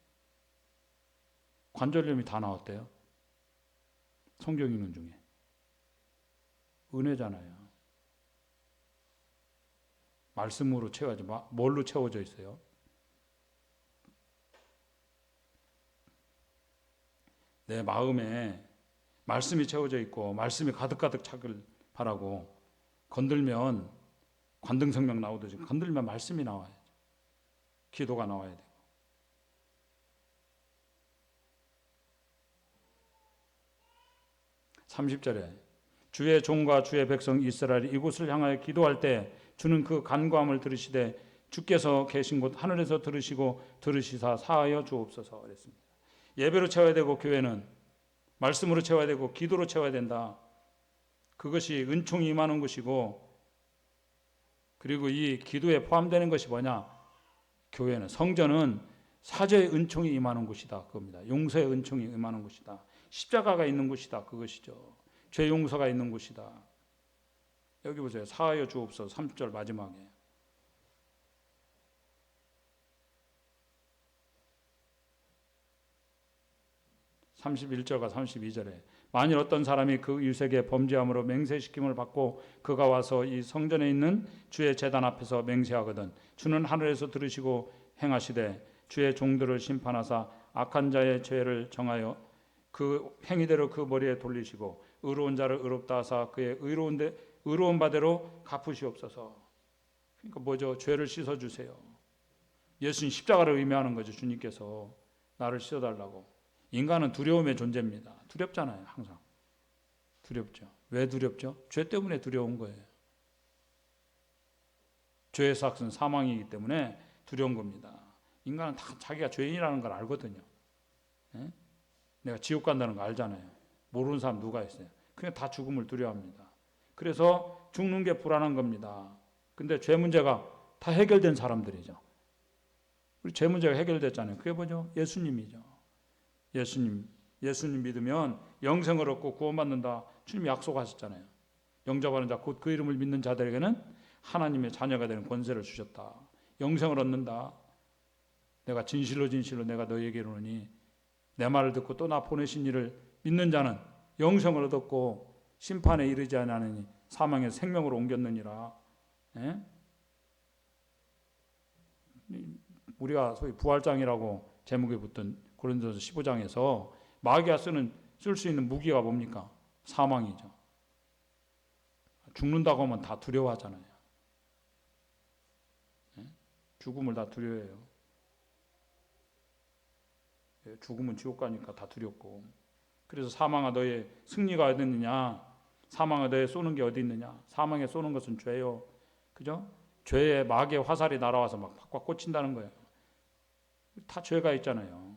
Speaker 1: 관절염이 다 나왔대요. 성경 읽는 중에. 은혜잖아요. 말씀으로 채워야지. 뭘로 채워져 있어요? 내 마음에 말씀이 채워져 있고 말씀이 가득가득 차길 바라고 건들면 관등성명 나오듯이 건들면 말씀이 나와야죠. 기도가 나와야 되고. 30절에 주의 종과 주의 백성 이스라엘이 이곳을 향하여 기도할 때 주는 그 간구함을 들으시되 주께서 계신 곳 하늘에서 들으시고 들으시사 사하여 주옵소서 그랬습니다. 예배로 채워야 되고 교회는 말씀으로 채워야 되고 기도로 채워야 된다. 그것이 은총이 임하는 것이고 그리고 이 기도에 포함되는 것이 뭐냐? 교회는 성전은 사죄의 은총이 임하는 곳이다. 그겁니다. 용서의 은총이 임하는 곳이다. 십자가가 있는 곳이다. 그것이죠. 죄 용서가 있는 곳이다. 여기 보세요. 사하여 주옵소서 30절 마지막에. (31절과 32절에) 만일 어떤 사람이 그 유색에 범죄함으로 맹세시킴을 받고 그가 와서 이 성전에 있는 주의 제단 앞에서 맹세하거든 주는 하늘에서 들으시고 행하시되 주의 종들을 심판하사 악한 자의 죄를 정하여 그 행위대로 그 머리에 돌리시고 의로운 자를 의롭다 하사 그의 의로운 바대로 갚으시옵소서. 그러니까 뭐죠? 죄를 씻어주세요. 예수님 십자가를 의미하는 거죠. 주님께서 나를 씻어달라고. 인간은 두려움의 존재입니다. 두렵잖아요. 항상. 두렵죠. 왜 두렵죠? 죄 때문에 두려운 거예요. 죄의 삭은 사망이기 때문에 두려운 겁니다. 인간은 다 자기가 죄인이라는 걸 알거든요. 예? 내가 지옥 간다는 거 알잖아요. 모르는 사람 누가 있어요? 그냥 다 죽음을 두려워합니다. 그래서 죽는 게 불안한 겁니다. 근데 죄 문제가 다 해결된 사람들이죠. 우리 죄 문제가 해결됐잖아요. 그게 뭐죠? 예수님이죠. 예수님 믿으면 영생을 얻고 구원받는다. 주님이 약속하셨잖아요. 영접하는 자 곧 그 이름을 믿는 자들에게는 하나님의 자녀가 되는 권세를 주셨다. 영생을 얻는다. 내가 진실로 내가 너희에게 이르노니 내 말을 듣고 또 나 보내신 이를 믿는 자는 영생을 얻었고 심판에 이르지 아니하느니 사망에서 생명으로 옮겼느니라. 예? 우리가 소위 부활장이라고 제목에 붙던 고린도서 15장에서 마귀가 쓸 수 있는 무기가 뭡니까? 사망이죠. 죽는다고 하면 다 두려워하잖아요. 예? 죽음을 다 두려워해요. 죽으면 지옥 가니까 다 두렵고. 그래서 사망아 너의 승리가 어디 있느냐? 사망아 너의 쏘는 게 어디 있느냐? 사망에 쏘는 것은 죄요. 그죠? 죄의 마귀의 화살이 날아와서 막 팍팍 꽂힌다는 거예요. 다 죄가 있잖아요.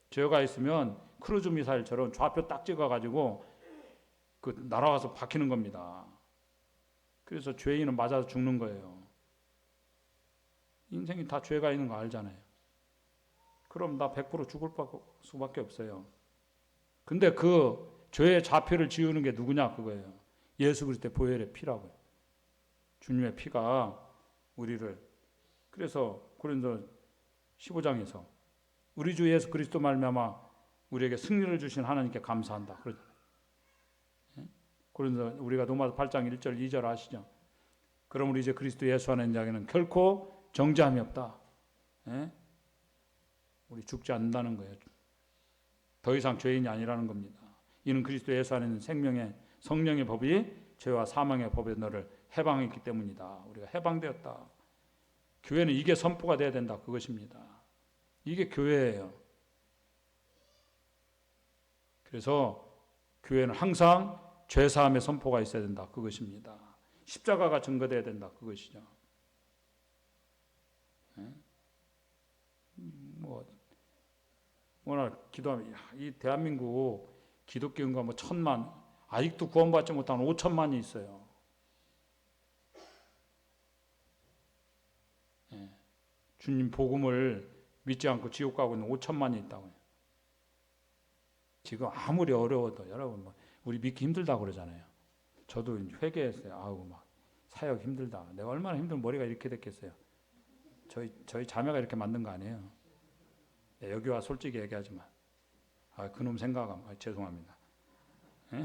Speaker 1: 죄가 있으면 크루즈 미사일처럼 좌표 딱 찍어가지고 그 날아와서 박히는 겁니다. 그래서 죄인은 맞아서 죽는 거예요. 인생이 다 죄가 있는 거 알잖아요. 그럼 나 100% 죽을 수밖에 없어요. 근데 그 죄의 좌표를 지우는 게 누구냐 그거예요. 예수 그리스도의 보혈의 피라고요. 주님의 피가 우리를. 그래서 고린도 15장에서 우리 주 예수 그리스도 말미암아 우리에게 승리를 주신 하나님께 감사한다. 그러잖아요. 고린도 우리가 로마서 8장 1절 2절 아시죠? 그럼 우리 이제 그리스도 예수 안에 있는 자에게는 결코 정죄함이 없다. 우리 죽지 않는다는 거예요. 더 이상 죄인이 아니라는 겁니다. 이는 그리스도 예수 안에 있는 생명의 성령의 법이 죄와 사망의 법에 너를 해방했기 때문이다. 우리가 해방되었다. 교회는 이게 선포가 돼야 된다. 그것입니다. 이게 교회예요. 그래서 교회는 항상 죄사함의 선포가 있어야 된다. 그것입니다. 십자가가 증거돼야 된다. 그것이죠. 워낙 기도하면 이 대한민국 기독교 인구가 뭐 1,000만, 아직도 구원받지 못한 5천만이 있어요. 주님 복음을 믿지 않고 지옥 가고 있는 5천만이 있다고요. 지금 아무리 어려워도 여러분 우리 믿기 힘들다고 그러잖아요. 저도 회개했어요. 아우 막 사역 힘들다. 내가 얼마나 힘들면 머리가 이렇게 됐겠어요. 저희 자매가 이렇게 만든 거 아니에요. 네, 여기 와 솔직히 얘기하지만 그놈 생각하면 죄송합니다. 예?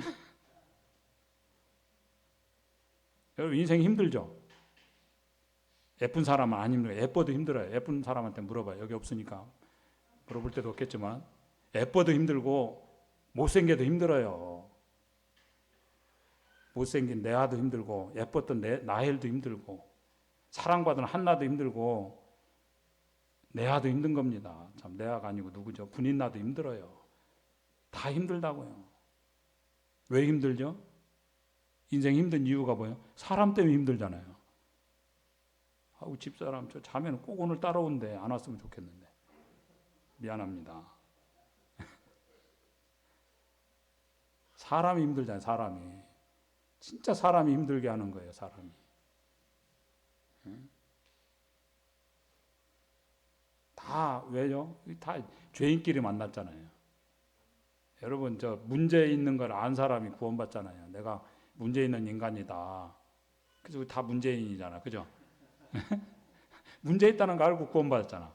Speaker 1: 여러분 인생 힘들죠? 예쁜 사람은 안 힘들어요. 예뻐도 힘들어요. 예쁜 사람한테 물어봐요. 여기 없으니까 물어볼 때도 없겠지만 예뻐도 힘들고 못생겨도 힘들어요. 못생긴 내아도 힘들고 예뻤던 나헬도 힘들고 사랑받은 한나도 힘들고 내아도 힘든 겁니다. 참 내아가 아니고 누구죠? 분인나도 힘들어요. 다 힘들다고요. 왜 힘들죠? 인생 힘든 이유가 뭐예요? 사람 때문에 힘들잖아요. 아우 집사람 저 자매는 꼭 오늘 따라온대. 안 왔으면 좋겠는데. 미안합니다. 사람이 힘들잖아요. 사람이. 진짜 사람이 힘들게 하는 거예요. 사람이. 다 왜요? 다 죄인끼리 만났잖아요. 여러분 저 문제 있는 걸 안 사람이 구원받잖아요. 내가 문제 있는 인간이다. 그래서 다 문제인이잖아. 그죠? 문제 있다는 거 알고 구원받았잖아.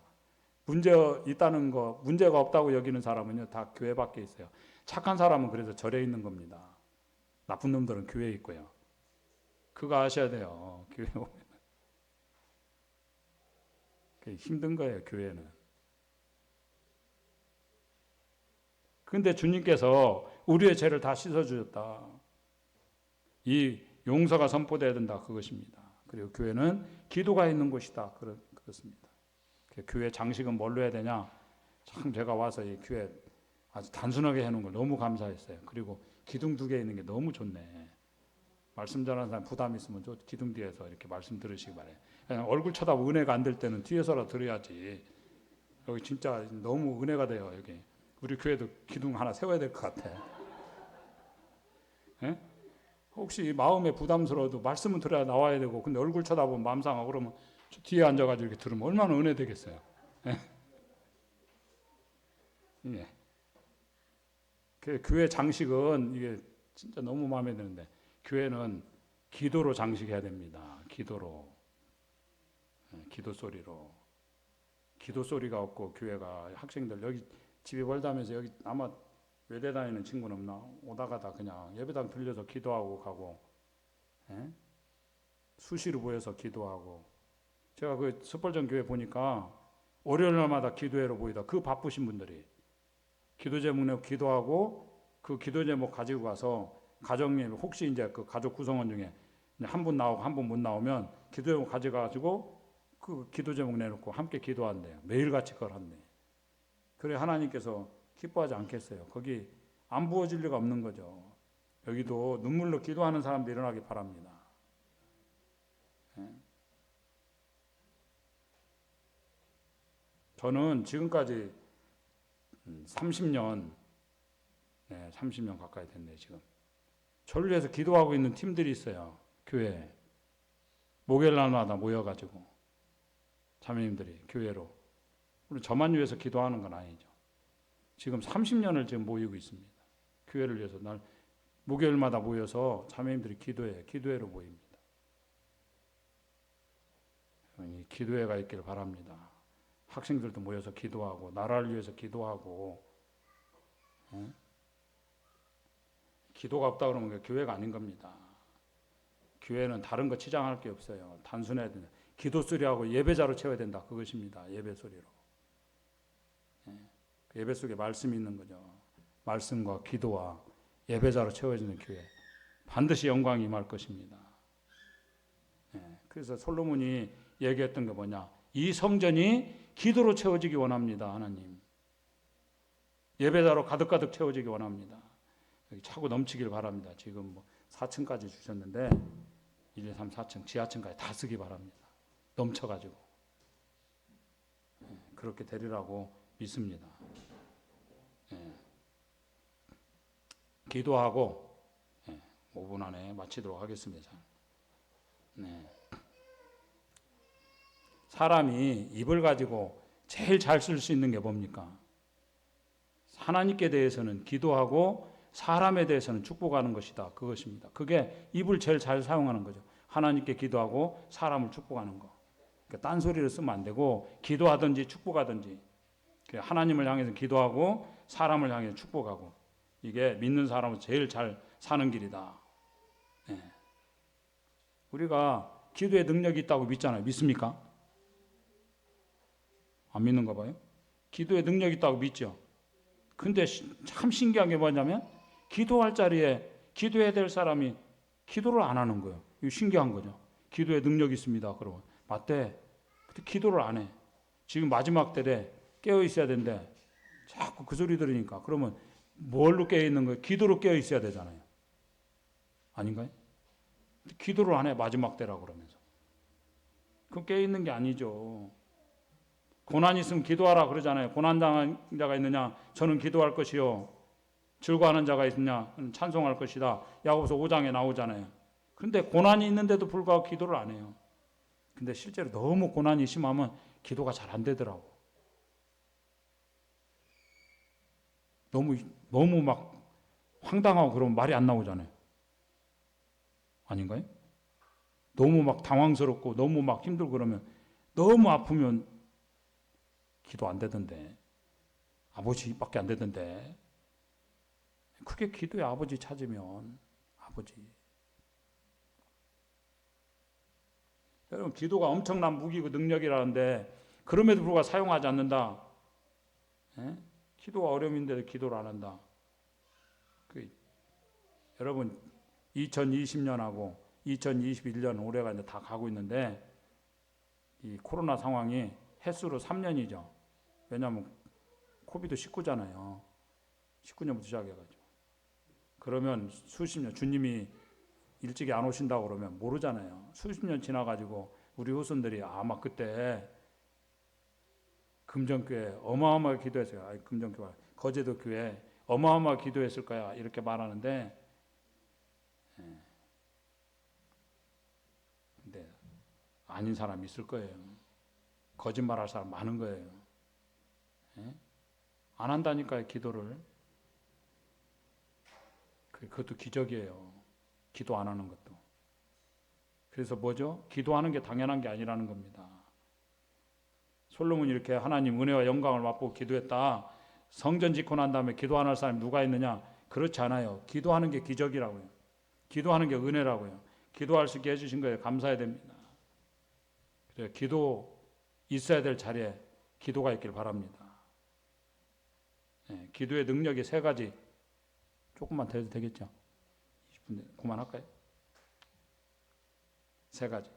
Speaker 1: 문제 있다는 거, 문제가 없다고 여기는 사람은요, 다 교회 밖에 있어요. 착한 사람은 그래서 절에 있는 겁니다. 나쁜 놈들은 교회에 있고요. 그거 아셔야 돼요. 교회 오면. 힘든 거예요, 교회는. 그런데 주님께서 우리의 죄를 다 씻어주셨다. 이 용서가 선포되어야 된다. 그것입니다. 그리고 교회는 기도가 있는 곳이다. 그렇습니다. 교회 장식은 뭘로 해야 되냐? 참 제가 와서 이 교회 아주 단순하게 해놓은 걸 너무 감사했어요. 그리고 기둥 2개 있는 게 너무 좋네. 말씀 전하는 사람 부담 있으면 저 기둥 뒤에서 이렇게 말씀 들으시기 바래. 그냥 얼굴 쳐다보고 은혜가 안 될 때는 뒤에서라 들어야지. 여기 진짜 너무 은혜가 돼요. 여기 우리 교회도 기둥 하나 세워야 될 것 같아. 예? 혹시 마음에 부담스러워도 말씀은 들어야 나와야 되고, 근데 얼굴 쳐다보면 마음 상하고 그러면 뒤에 앉아가지고 이렇게 들으면 얼마나 은혜 되겠어요. 예? 예. 그 교회 장식은 이게 진짜 너무 마음에 드는데, 교회는 기도로 장식해야 됩니다. 기도로. 기도 소리로. 기도 소리가 없고 교회가, 학생들 여기 집이 멀다면서 여기 아마 외대 다니는 친구는 없나? 오다가다 그냥 예배당 들려서 기도하고 가고, 예? 수시로 모여서 기도하고. 제가 그 숯벌전 교회 보니까 월요일 날마다 기도회로 모이다. 그 바쁘신 분들이 기도 제목 내고 기도하고, 그 기도 제목 가지고 가서 가정 예배, 혹시 이제 그 가족 구성원 중에 한 분 나오고 한 분 못 나오면 기도 제목 가져가지고 그 기도 제목 내놓고 함께 기도한대요. 매일같이 그걸 한대. 그래 하나님께서 기뻐하지 않겠어요. 거기 안 부어질 리가 없는 거죠. 여기도 눈물로 기도하는 사람도 일어나기 바랍니다. 저는 지금까지 30년, 30년 가까이 됐네요, 지금. 저를 위해서 기도하고 있는 팀들이 있어요, 교회에. 목요일 날마다 모여가지고, 자매님들이 교회로. 물론 저만 위해서 기도하는 건 아니죠. 지금 30년을 지금 모이고 있습니다. 교회를 위해서 날 목요일마다 모여서 자매님들이 기도회로 모입니다. 기도회가 있기를 바랍니다. 학생들도 모여서 기도하고, 나라를 위해서 기도하고. 기도가 없다 그러면 교회가 아닌 겁니다. 교회는 다른 거 치장할 게 없어요. 단순해야 된다. 기도 소리하고 예배자로 채워야 된다. 그것입니다. 예배 소리로. 예배 속에 말씀이 있는 거죠. 말씀과 기도와 예배자로 채워지는 교회. 반드시 영광이 임할 것입니다. 그래서 솔로몬이 얘기했던 게 뭐냐. 이 성전이 기도로 채워지기 원합니다. 하나님. 예배자로 가득가득 채워지기 원합니다. 여기 차고 넘치길 바랍니다. 지금 뭐 4층까지 주셨는데 1, 2, 3, 4층 지하층까지 다 쓰기 바랍니다. 넘쳐가지고. 그렇게 되리라고 믿습니다. 기도하고 5분 안에 마치도록 하겠습니다. 사람이 입을 가지고 제일 잘 쓸 수 있는 게 뭡니까? 하나님께 대해서는 기도하고 사람에 대해서는 축복하는 것이다. 그것입니다. 그게 입을 제일 잘 사용하는 거죠. 하나님께 기도하고 사람을 축복하는 거. 그러니까 딴소리를 쓰면 안 되고 기도하든지 축복하든지 하나님을 향해서 기도하고 사람을 향해서 축복하고, 이게 믿는 사람은 제일 잘 사는 길이다. 우리가 기도의 능력이 있다고 믿잖아요. 믿습니까? 안 믿는가 봐요. 기도의 능력이 있다고 믿죠. 근데 참 신기한 게 뭐냐면 기도할 자리에 기도해야 될 사람이 기도를 안 하는 거예요. 이거 신기한 거죠. 기도의 능력이 있습니다. 그러고 맞대. 근데 기도를 안 해. 지금 마지막 때에 깨어 있어야 되는데 자꾸 그 소리 들으니까, 그러면 뭘로 깨어 있는 거예요? 기도로 깨어 있어야 되잖아요. 아닌가요? 기도를 안 해. 마지막 때라고 그러면서. 그건 깨어 있는 게 아니죠. 고난이 있으면 기도하라 그러잖아요. 고난당한 자가 있느냐? 저는 기도할 것이요. 즐거워하는 자가 있느냐? 찬송할 것이다. 야고보서 5장에 나오잖아요. 그런데 고난이 있는데도 불구하고 기도를 안 해요. 근데 실제로 너무 고난이 심하면 기도가 잘 안 되더라고. 너무 막 황당하고 그러면 말이 안 나오잖아요. 아닌가요? 너무 막 당황스럽고 너무 막 힘들고 그러면, 너무 아프면 기도 안 되던데. 아버지밖에 안 되던데. 그게 기도의 아버지 찾으면 아버지. 여러분, 기도가 엄청난 무기고 능력이라는데 그럼에도 불구하고 사용하지 않는다. 기도가 어려움인데도 기도를 안 한다. 여러분, 2020년하고 2021년 올해가 이제 다 가고 있는데, 이 코로나 상황이 횟수로 3년이죠. 왜냐하면 코비드 19잖아요. 19년부터 시작해가지고. 그러면 수십 년, 주님이 일찍이 안 오신다고 그러면 모르잖아요. 수십 년 지나가지고 우리 후손들이 아마 그때 금정교회 어마어마하게 기도했어요. 아니, 금정교회, 거제도 교회 어마어마하게 기도했을 거야. 이렇게 말하는데, 근데 아닌 사람이 있을 거예요. 거짓말할 사람 많은 거예요. 안 한다니까요, 기도를. 그것도 기적이에요. 기도 안 하는 것도. 그래서 뭐죠? 기도하는 게 당연한 게 아니라는 겁니다. 솔로몬이 이렇게 하나님 은혜와 영광을 맛보고 기도했다. 성전 짓고 난 다음에 기도 안 할 사람이 누가 있느냐? 그렇지 않아요. 기도하는 게 기적이라고요. 기도하는 게 은혜라고요. 기도할 수 있게 해주신 거예요. 감사해야 됩니다. 그래서 기도 있어야 될 자리에 기도가 있길 바랍니다. 기도의 능력이 세 가지. 조금만 더 해도 되겠죠? 20분 그만할까요? 세 가지.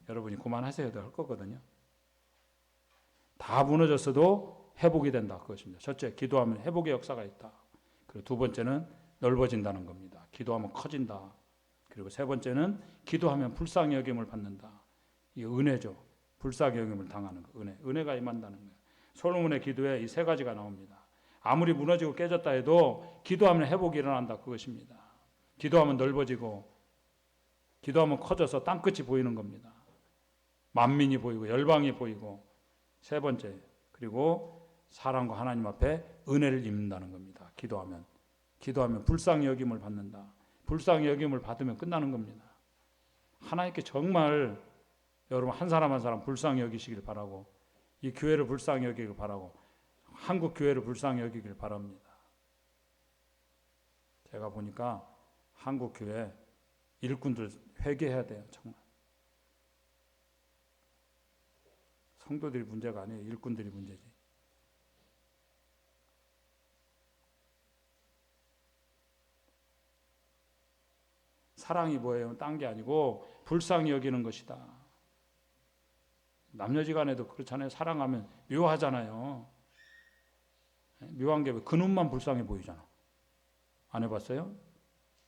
Speaker 1: 여러분이 그만하셔야 할 거거든요. 다 무너졌어도 회복이 된다. 그것입니다. 첫째, 기도하면 회복의 역사가 있다. 그리고 두 번째는 넓어진다는 겁니다. 기도하면 커진다. 그리고 세 번째는 기도하면 불쌍히 여김을 받는다. 이게 은혜죠. 불쌍히 여김을 당하는 거. 은혜가 임한다는 거예요. 솔로몬의 기도에 이 세 가지가 나옵니다. 아무리 무너지고 깨졌다 해도 기도하면 회복이 일어난다. 그것입니다. 기도하면 넓어지고 기도하면 커져서 땅끝이 보이는 겁니다. 만민이 보이고 열방이 보이고 세 번째, 그리고 사랑과 하나님 앞에 은혜를 입는다는 겁니다. 기도하면 불쌍히 여김을 받는다. 불쌍히 여김을 받으면 끝나는 겁니다. 하나님께 정말 여러분 한 사람 한 사람 불쌍히 여기시길 바라고, 이 교회를 불쌍히 여기길 바라고, 한국 교회를 불쌍히 여기길 바랍니다. 제가 보니까 한국 교회 일꾼들 회개해야 돼요. 정말. 성도들이 문제가 아니에요. 일꾼들이 문제지. 사랑이 뭐예요? 딴 게 아니고 불쌍히 여기는 것이다. 남녀지간에도 그렇잖아요. 사랑하면 묘하잖아요. 묘한 게 그 눈만 불쌍해 보이잖아. 안 해봤어요?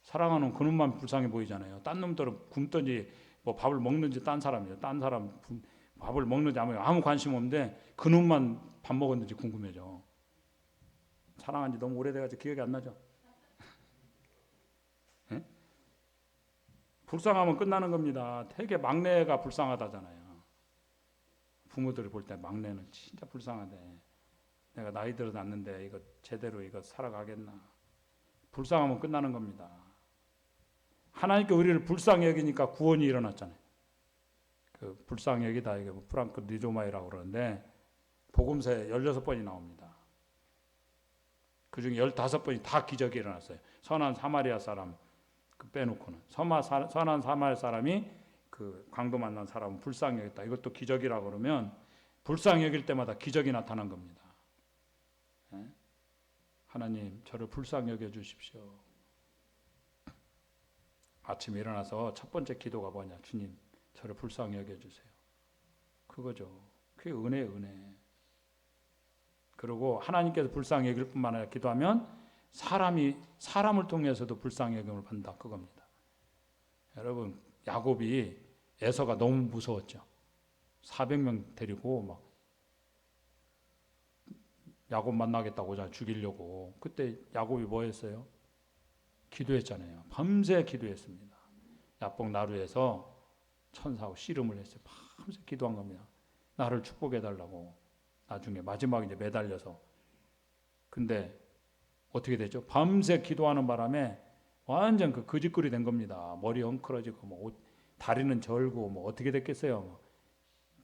Speaker 1: 사랑하는 그 눈만 불쌍해 보이잖아요. 딴 놈들은 굶든지 뭐 밥을 먹는지 딴 사람이에요. 딴 사람 밥을 먹는지 아무 관심 없는데 그 놈만 밥 먹었는지 궁금해져. 사랑한 지 너무 오래돼가지고 기억이 안 나죠? 네? 불쌍하면 끝나는 겁니다. 되게 막내가 불쌍하다잖아요. 부모들이 볼 때 막내는 진짜 불쌍하대. 내가 나이 들어 났는데 이거 제대로 이거 살아가겠나. 불쌍하면 끝나는 겁니다. 하나님께 우리를 불쌍히 여기니까 구원이 일어났잖아요. 그 불쌍히 여기다 이게 프랑크 리조마이라고 그러는데 복음서에 16번이 나옵니다. 그 중에 15번이 다 기적이 일어났어요. 선한 사마리아 사람 그 빼놓고는. 선한 사마리아 사람이 그 강도 만난 사람은 불쌍히 여겼다. 이것도 기적이라고 그러면 불쌍히 여길 때마다 기적이 나타난 겁니다. 하나님 저를 불쌍히 여겨 주십시오. 아침에 일어나서 첫 번째 기도가 뭐냐. 주님 저를 불쌍히 여겨 주세요. 그거죠. 그게 은혜예요. 은혜. 그리고 하나님께서 불쌍히 여길 뿐만 아니라 기도하면 사람을 통해서도 불쌍히 여김을 받는다. 그겁니다. 여러분 야곱이 에서가 너무 무서웠죠. 400명 데리고 막 야곱 만나겠다고 죽이려고. 그때 야곱이 뭐 했어요? 기도했잖아요. 밤새 기도했습니다. 야복 나루에서 천사하고 씨름을 했어요. 밤새 기도한 겁니다. 나를 축복해달라고. 나중에 마지막에 이제 매달려서. 근데 어떻게 됐죠? 밤새 기도하는 바람에 완전 그 거짓골이 된 겁니다. 머리 엉클어지고 뭐 다리는 절고 뭐 어떻게 됐겠어요? 뭐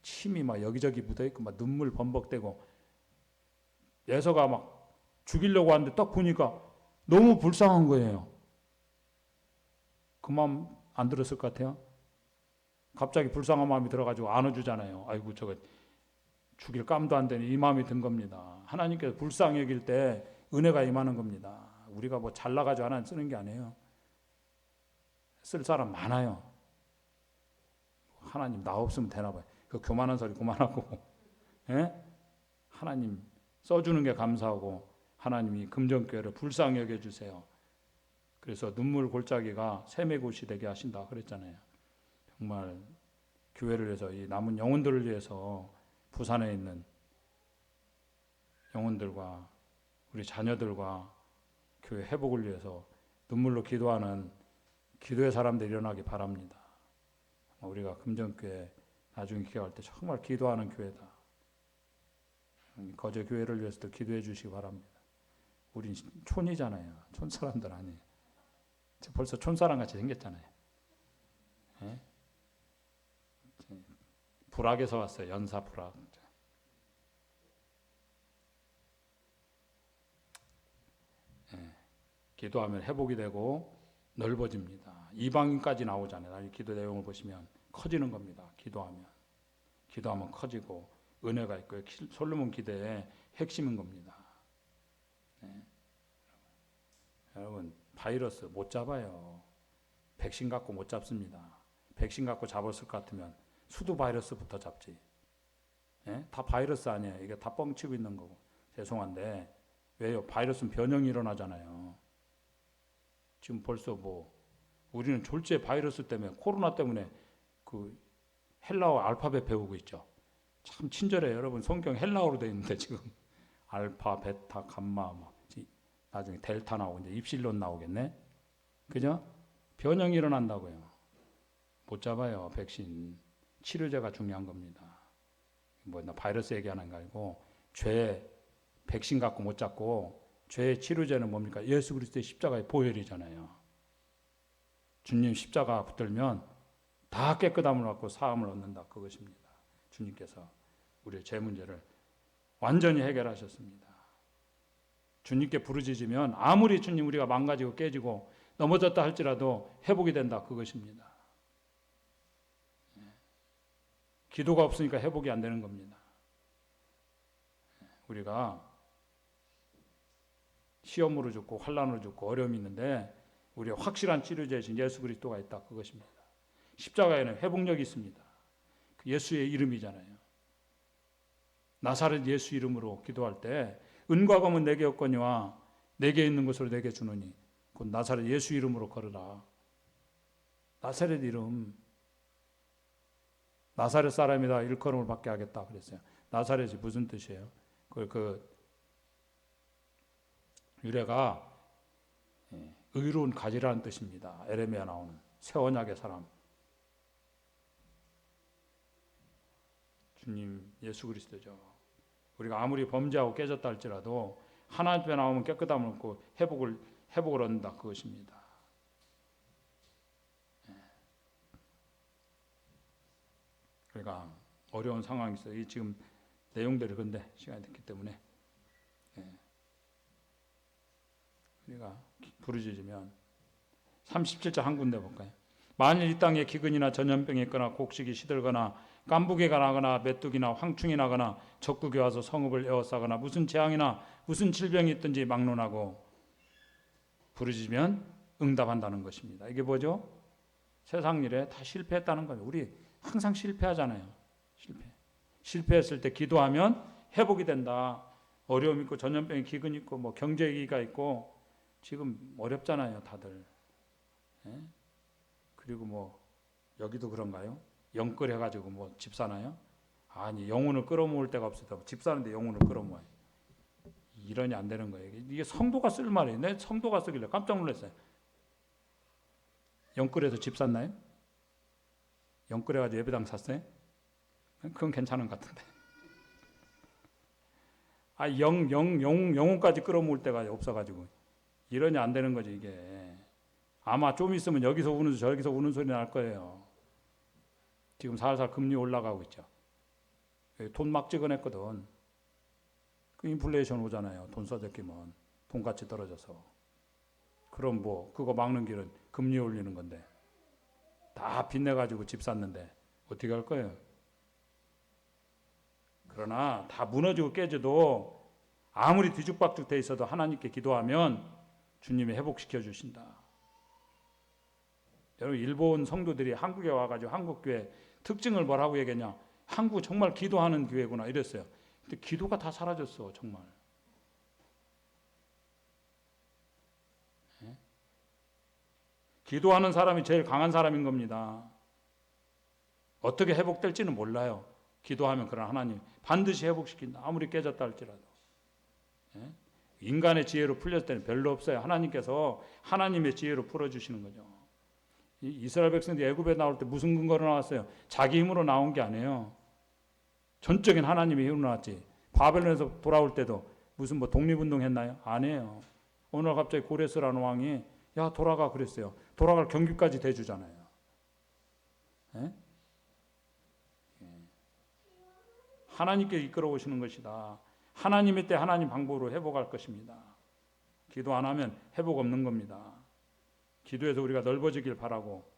Speaker 1: 침이 막 여기저기 묻어있고 막 눈물 범벅대고 예서가 막 죽이려고 하는데 딱 보니까 너무 불쌍한 거예요. 그 마음 안 들었을 것 같아요? 갑자기 불쌍한 마음이 들어가지고 안아주잖아요. 아이고 저거 죽일 깜도 안 되니 이 마음이 든 겁니다. 하나님께서 불쌍히 여길 때 은혜가 임하는 겁니다. 우리가 뭐 잘나가지고 하나님 쓰는 게 아니에요. 쓸 사람 많아요. 하나님 나 없으면 되나 봐요. 그 교만한 소리 그만하고 하나님 써주는 게 감사하고 하나님이 금정교회를 불쌍히 여겨주세요. 그래서 눈물 골짜기가 샘의 곳이 되게 하신다 그랬잖아요. 정말 교회를 위해서, 이 남은 영혼들을 위해서 부산에 있는 영혼들과 우리 자녀들과 교회 회복을 위해서 눈물로 기도하는 기도의 사람들이 일어나기 바랍니다. 우리가 금정교회 나중에 기도할 때 정말 기도하는 교회다. 거제 교회를 위해서도 기도해 주시기 바랍니다. 우린 촌이잖아요. 촌 사람들 아니에요. 벌써 촌사람 같이 생겼잖아요. 예? 불악에서 왔어요. 연사 불악. 예. 기도하면 회복이 되고 넓어집니다. 이방인까지 나오잖아요. 기도 내용을 보시면 커지는 겁니다. 기도하면 커지고 은혜가 있고요. 솔로몬 기도의 핵심인 겁니다. 네. 여러분, 바이러스 못 잡아요. 백신 갖고 못 잡습니다. 백신 갖고 잡았을 것 같으면 수두 바이러스부터 잡지. 네? 다 바이러스 아니에요. 이게 다 뻥치고 있는 거고. 죄송한데 왜요? 바이러스는 변형이 일어나잖아요. 지금 벌써 우리는 졸지에 바이러스 때문에, 코로나 때문에 그 헬라어 알파벳 배우고 있죠. 참 친절해요. 여러분, 성경 헬라어로 되어 있는데 지금 알파, 베타, 감마, 나중에 델타 나오고 이제 입실론 나오겠네. 그죠? 변형이 일어난다고요. 못 잡아요. 백신. 치료제가 중요한 겁니다. 나 바이러스 얘기하는 거 아니고, 백신 갖고 못 잡고, 죄의 치료제는 뭡니까? 예수 그리스도의 십자가의 보혈이잖아요. 주님 십자가 붙들면 다 깨끗함을 얻고 사함을 얻는다. 그것입니다. 주님께서 우리의 죄 문제를 완전히 해결하셨습니다. 주님께 부르짖으면 아무리 주님 우리가 망가지고 깨지고 넘어졌다 할지라도 회복이 된다. 그것입니다. 기도가 없으니까 회복이 안 되는 겁니다. 우리가 시험으로 죽고 환난으로 죽고 어려움이 있는데 우리의 확실한 치료제이신 예수 그리스도가 있다. 그것입니다. 십자가에는 회복력이 있습니다. 그 예수의 이름이잖아요. 나사렛 예수 이름으로 기도할 때 은과 검은 내게 없거니와 내게 있는 것으로 내게 주노니 곧 나사렛 예수 이름으로 걸으라. 나사렛 이름, 나사렛 사람이다 일컬음을 받게 하겠다 그랬어요. 나사렛이 무슨 뜻이에요? 그 유래가 의로운 가지라는 뜻입니다. 에레미야 나오는 새 언약의 사람. 주님 예수 그리스도죠. 우리가 아무리 범죄하고 깨졌다 할지라도 하나님 앞에 나오면 깨끗함을 얻고 회복을 얻는다. 그것입니다. 그러니까 어려운 상황이 있어요. 이 지금 내용들이 근데 시간이 됐기 때문에 우리가 부르짖으면 37절 한 군데 볼까요? 만일 이 땅에 기근이나 전염병이 있거나 곡식이 시들거나 깐부기가 나거나 메뚜기나 황충이 나거나 적국이 와서 성읍을 에워싸거나 무슨 재앙이나 무슨 질병이 있든지 막론하고 부르짖으면 응답한다는 것입니다. 이게 뭐죠? 세상 일에 다 실패했다는 거예요. 우리 항상 실패하잖아요. 실패했을 때 기도하면 회복이 된다. 어려움 있고 전염병이 기근 있고 경제 위기가 있고 지금 어렵잖아요, 다들. 예? 그리고 여기도 그런가요? 영끌 해가지고 집 사나요? 아니, 영혼을 끌어모을 데가 없어서 집 사는데 영혼을 끌어모아요. 이러니 안 되는 거예요. 이게 성도가 쓸 말이에요. 내 성도가 쓰길래 깜짝 놀랐어요. 영끌에서 집 샀나요? 영끌해가지고 예배당 샀어요? 그건 괜찮은 것 같은데. 영혼까지 끌어모을 데가 없어가지고 이러니 안 되는 거지 이게. 아마 좀 있으면 여기서 우는 소리 저기서 우는 소리 날 거예요. 지금 살살 금리 올라가고 있죠. 돈 막 찍어냈거든. 그 인플레이션 오잖아요. 돈 써져 끼면 돈가치 떨어져서. 그럼 그거 막는 길은 금리 올리는 건데 다 빚내가지고 집 샀는데 어떻게 할 거예요? 그러나 다 무너지고 깨져도 아무리 뒤죽박죽 돼 있어도 하나님께 기도하면 주님이 회복시켜 주신다. 여러분, 일본 성도들이 한국에 와가지고 한국교회 특징을 뭐라고 얘기했냐? 한국 정말 기도하는 교회구나 이랬어요. 근데 기도가 다 사라졌어, 정말. 기도하는 사람이 제일 강한 사람인 겁니다. 어떻게 회복될지는 몰라요. 기도하면 그런 하나님 반드시 회복시킨다. 아무리 깨졌다 할지라도. 예? 인간의 지혜로 풀렸을 때는 별로 없어요. 하나님께서 하나님의 지혜로 풀어주시는 거죠. 이스라엘 백성들이 애굽에 나올 때 무슨 근거로 나왔어요? 자기 힘으로 나온 게 아니에요. 전적인 하나님의 힘으로 나왔지. 바벨론에서 돌아올 때도 무슨 뭐 독립운동 했나요? 아니에요. 오늘 갑자기 고레스라는 왕이 야 돌아가 그랬어요. 돌아갈 경기까지 대주잖아요. 예? 하나님께 이끌어 오시는 것이다. 하나님의 때 하나님 방법으로 회복할 것입니다. 기도 안 하면 회복 없는 겁니다. 기도해서 우리가 넓어지길 바라고.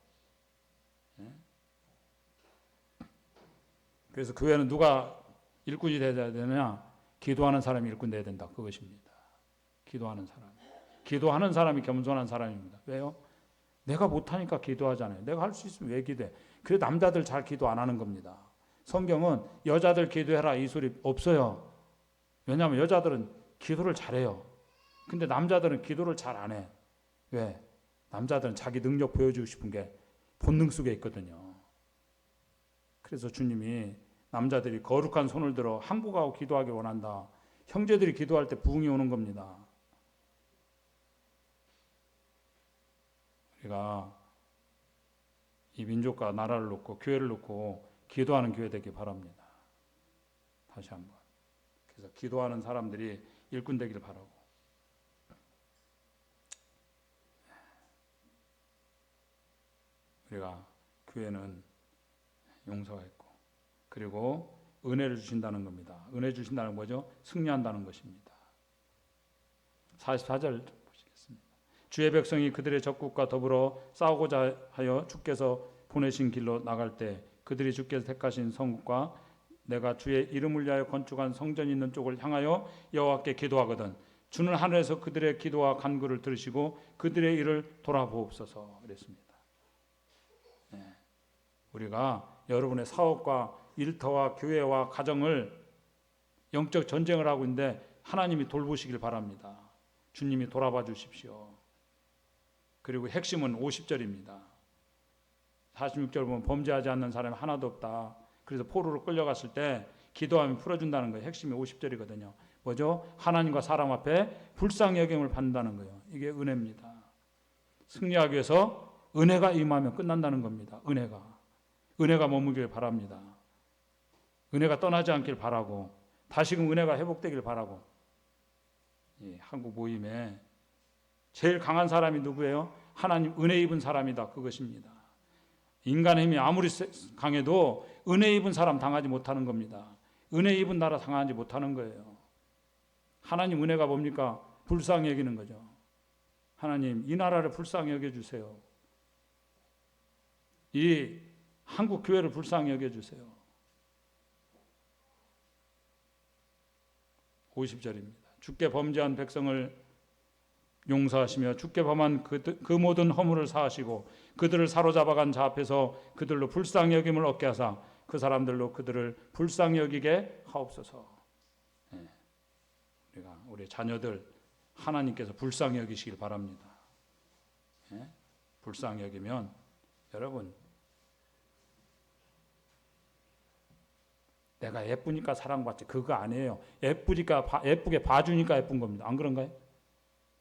Speaker 1: 그래서 교회는 누가 일꾼이 되어야 되느냐? 기도하는 사람이 일꾼 되어야 된다. 그것입니다. 기도하는 사람. 기도하는 사람이 겸손한 사람입니다. 왜요? 내가 못하니까 기도하잖아요. 내가 할 수 있으면 왜 기도해? 그래 남자들 잘 기도 안 하는 겁니다. 성경은 여자들 기도해라 이 소리 없어요. 왜냐하면 여자들은 기도를 잘해요. 근데 남자들은 기도를 잘 안 해. 왜? 남자들은 자기 능력 보여주고 싶은 게 본능 속에 있거든요. 그래서 주님이 남자들이 거룩한 손을 들어 항복하고 기도하기 원한다. 형제들이 기도할 때 부흥이 오는 겁니다. 우리가 이 민족과 나라를 놓고 교회를 놓고 기도하는 교회 되기 바랍니다. 다시 한번. 그래서 기도하는 사람들이 일꾼 되길 바라고. 우리가 교회는 용서가 있고 그리고 은혜를 주신다는 겁니다. 은혜 주신다는 뭐죠? 승리한다는 것입니다. 44절 보시겠습니다. 주의 백성이 그들의 적국과 더불어 싸우고자 하여 주께서 보내신 길로 나갈 때 그들이 주께서 택하신 성읍과 내가 주의 이름을 위하여 건축한 성전이 있는 쪽을 향하여 여호와께 기도하거든 주는 하늘에서 그들의 기도와 간구를 들으시고 그들의 일을 돌아보옵소서 그랬습니다. 우리가 여러분의 사업과 일터와 교회와 가정을 영적 전쟁을 하고 있는데 하나님이 돌보시길 바랍니다. 주님이 돌아봐 주십시오. 그리고 핵심은 50절입니다. 46절 보면 범죄하지 않는 사람이 하나도 없다. 그래서 포로로 끌려갔을 때 기도하면 풀어준다는 거예요. 핵심이 50절이거든요. 뭐죠? 하나님과 사람 앞에 불쌍히 여김을 받는다는 거예요. 이게 은혜입니다. 승리하기 위해서 은혜가 임하면 끝난다는 겁니다. 은혜가 머물길 바랍니다. 은혜가 떠나지 않길 바라고 다시금 은혜가 회복되길 바라고. 한국 모임에 제일 강한 사람이 누구예요? 하나님 은혜 입은 사람이다. 그것입니다. 인간의 힘이 아무리 강해도 은혜 입은 사람 당하지 못하는 겁니다. 은혜 입은 나라 당하지 못하는 거예요. 하나님 은혜가 뭡니까? 불쌍히 여기는 거죠. 하나님 이 나라를 불쌍히 여겨주세요. 이 한국 교회를 불쌍히 여겨주세요. 50절입니다. 주께 범죄한 백성을 용서하시며 주께 범한 그 모든 허물을 사하시고 그들을 사로잡아간 자 앞에서 그들로 불쌍히 여김을 얻게 하사 그 사람들로 그들을 불쌍히 여기게 하옵소서. 우리가 우리 자녀들 하나님께서 불쌍히 여기시길 바랍니다. 불쌍히 여기면 여러분 내가 예쁘니까 사랑받지 그거 아니에요. 예쁘게 봐주니까 예쁜 겁니다. 안 그런가요?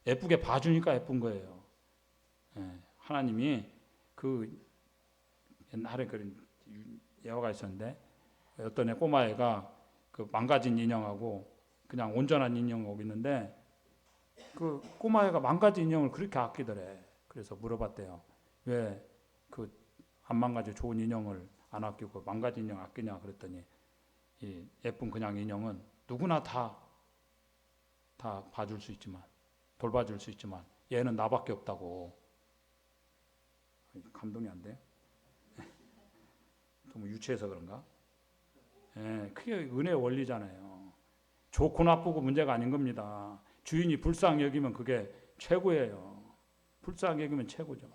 Speaker 1: 예쁘게 봐주니까 예쁜 거예요. 하나님이 그 옛날에 그런 예화가 있었는데 어떤 애 꼬마애가 그 망가진 인형하고 그냥 온전한 인형하고 있는데 그 꼬마애가 망가진 인형을 그렇게 아끼더래. 그래서 물어봤대요. 왜 그 안 망가져 좋은 인형을 안 아끼고 망가진 인형 아끼냐 그랬더니 이 예쁜 그냥 인형은 누구나 다 봐줄 수 있지만 돌봐줄 수 있지만 얘는 나밖에 없다고. 감동이 안 돼? 좀 유치해서 그런가? 그게 은혜의 원리잖아요. 좋고 나쁘고 문제가 아닌 겁니다. 주인이 불쌍히 여기면 그게 최고예요. 불쌍히 여기면 최고죠.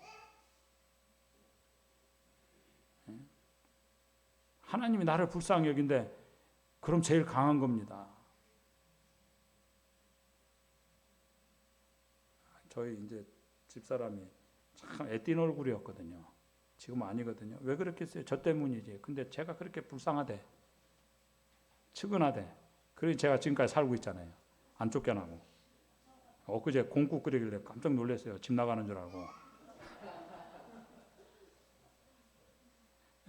Speaker 1: 하나님이 나를 불쌍히 여긴데 그럼 제일 강한 겁니다. 저희 이제 집사람이 참 애띤 얼굴이었거든요. 지금 아니거든요. 왜 그렇겠어요? 저 때문이지. 근데 제가 그렇게 불쌍하대, 측은하대. 그래서 제가 지금까지 살고 있잖아요. 안 쫓겨나고. 엊그제 공국 끓이길래 깜짝 놀랐어요. 집 나가는 줄 알고.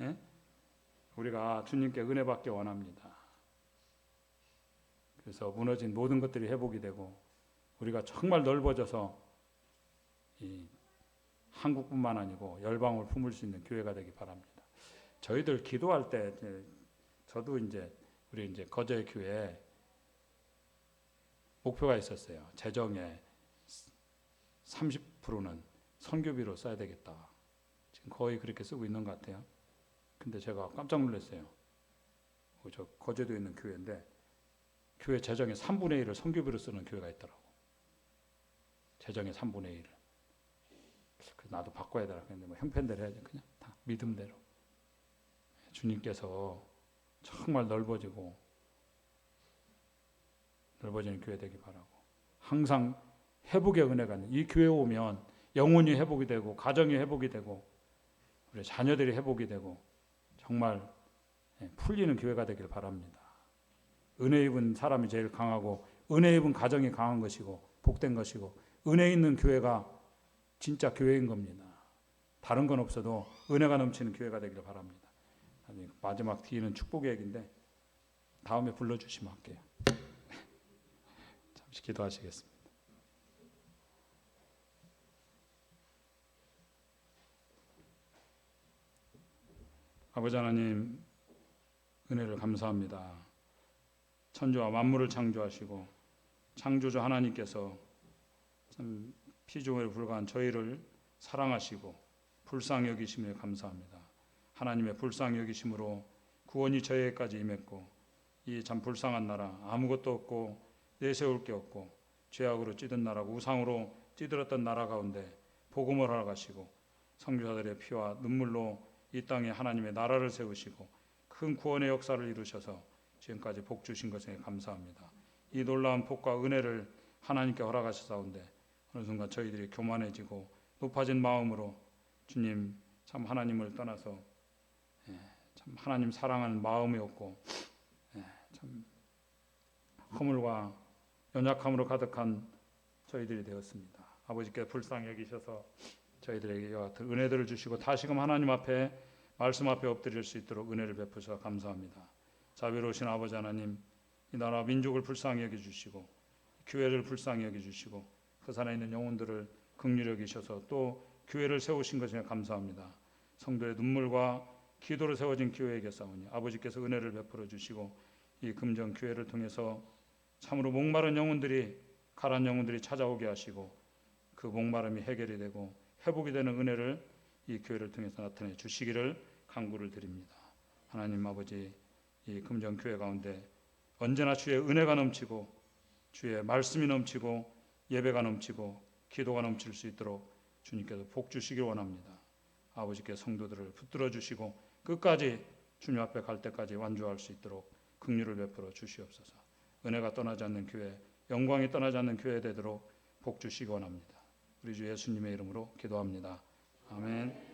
Speaker 1: 예? 우리가 주님께 은혜 받기 원합니다. 그래서 무너진 모든 것들이 회복이 되고 우리가 정말 넓어져서 이 한국뿐만 아니고 열방을 품을 수 있는 교회가 되기 바랍니다. 저희들 기도할 때 저도 우리 거제 교회 목표가 있었어요. 재정의 30%는 선교비로 써야 되겠다. 지금 거의 그렇게 쓰고 있는 것 같아요. 근데 제가 깜짝 놀랐어요. 저 거제도에 있는 교회인데 교회 재정의 3분의 1을 선교비로 쓰는 교회가 있더라고. 재정의 3분의 1을. 그래서 나도 바꿔야 되라. 근데 뭐 형편대로 해야지. 그냥 다 믿음대로. 주님께서 정말 넓어지는 교회 되기 바라고. 항상 회복의 은혜가 있는 이 교회 오면 영혼이 회복이 되고 가정이 회복이 되고 우리 자녀들이 회복이 되고 정말 풀리는 교회가 되길 바랍니다. 은혜 입은 사람이 제일 강하고 은혜 입은 가정이 강한 것이고 복된 것이고 은혜 있는 교회가 진짜 교회인 겁니다. 다른 건 없어도 은혜가 넘치는 교회가 되길 바랍니다. 마지막 뒤에는 축복의 얘기인데 다음에 불러주시면 할게요. 잠시 기도하시겠습니다. 아버지 하나님 은혜를 감사합니다. 천지와 만물을 창조하시고 창조주 하나님께서 참 피조물에 불과한 저희를 사랑하시고 불쌍히 여기심에 감사합니다. 하나님의 불쌍히 여기심으로 구원이 저희에게까지 임했고 이 참 불쌍한 나라 아무것도 없고 내세울 게 없고 죄악으로 찌든 나라고 우상으로 찌들었던 나라 가운데 복음을 허락하시고 선교사들의 피와 눈물로 이 땅에 하나님의 나라를 세우시고 큰 구원의 역사를 이루셔서 지금까지 복 주신 것에 감사합니다. 이 놀라운 복과 은혜를 하나님께 허락하셨사온데 어느 순간 저희들이 교만해지고 높아진 마음으로 주님 참 하나님을 떠나서 참 하나님 사랑하는 마음이 없고 참 허물과 연약함으로 가득한 저희들이 되었습니다. 아버지께 불쌍히 여기셔서 저희들에게 이와 같은 은혜들을 주시고 다시금 하나님 앞에 말씀 앞에 엎드릴 수 있도록 은혜를 베푸셔서 감사합니다. 자비로우신 아버지 하나님, 이 나라 민족을 불쌍히 여겨주시고 교회를 불쌍히 여겨주시고 그 산에 있는 영혼들을 긍휼히 여기셔서 또 교회를 세우신 것에 감사합니다. 성도의 눈물과 기도로 세워진 교회에게 싸우니 아버지께서 은혜를 베풀어 주시고 이 금정 교회를 통해서 참으로 목마른 영혼들이 가란 영혼들이 찾아오게 하시고 그 목마름이 해결이 되고 회복이 되는 은혜를 이 교회를 통해서 나타내 주시기를 간구를 드립니다. 하나님 아버지 이 금정 교회 가운데 언제나 주의 은혜가 넘치고 주의 말씀이 넘치고 예배가 넘치고 기도가 넘칠 수 있도록 주님께서 복 주시길 원합니다. 아버지께 성도들을 붙들어 주시고 끝까지 주님 앞에 갈 때까지 완주할 수 있도록 긍휼을 베풀어 주시옵소서. 은혜가 떠나지 않는 교회, 영광이 떠나지 않는 교회 되도록 복 주시기 원합니다. 우리 주 예수님의 이름으로 기도합니다. 아멘.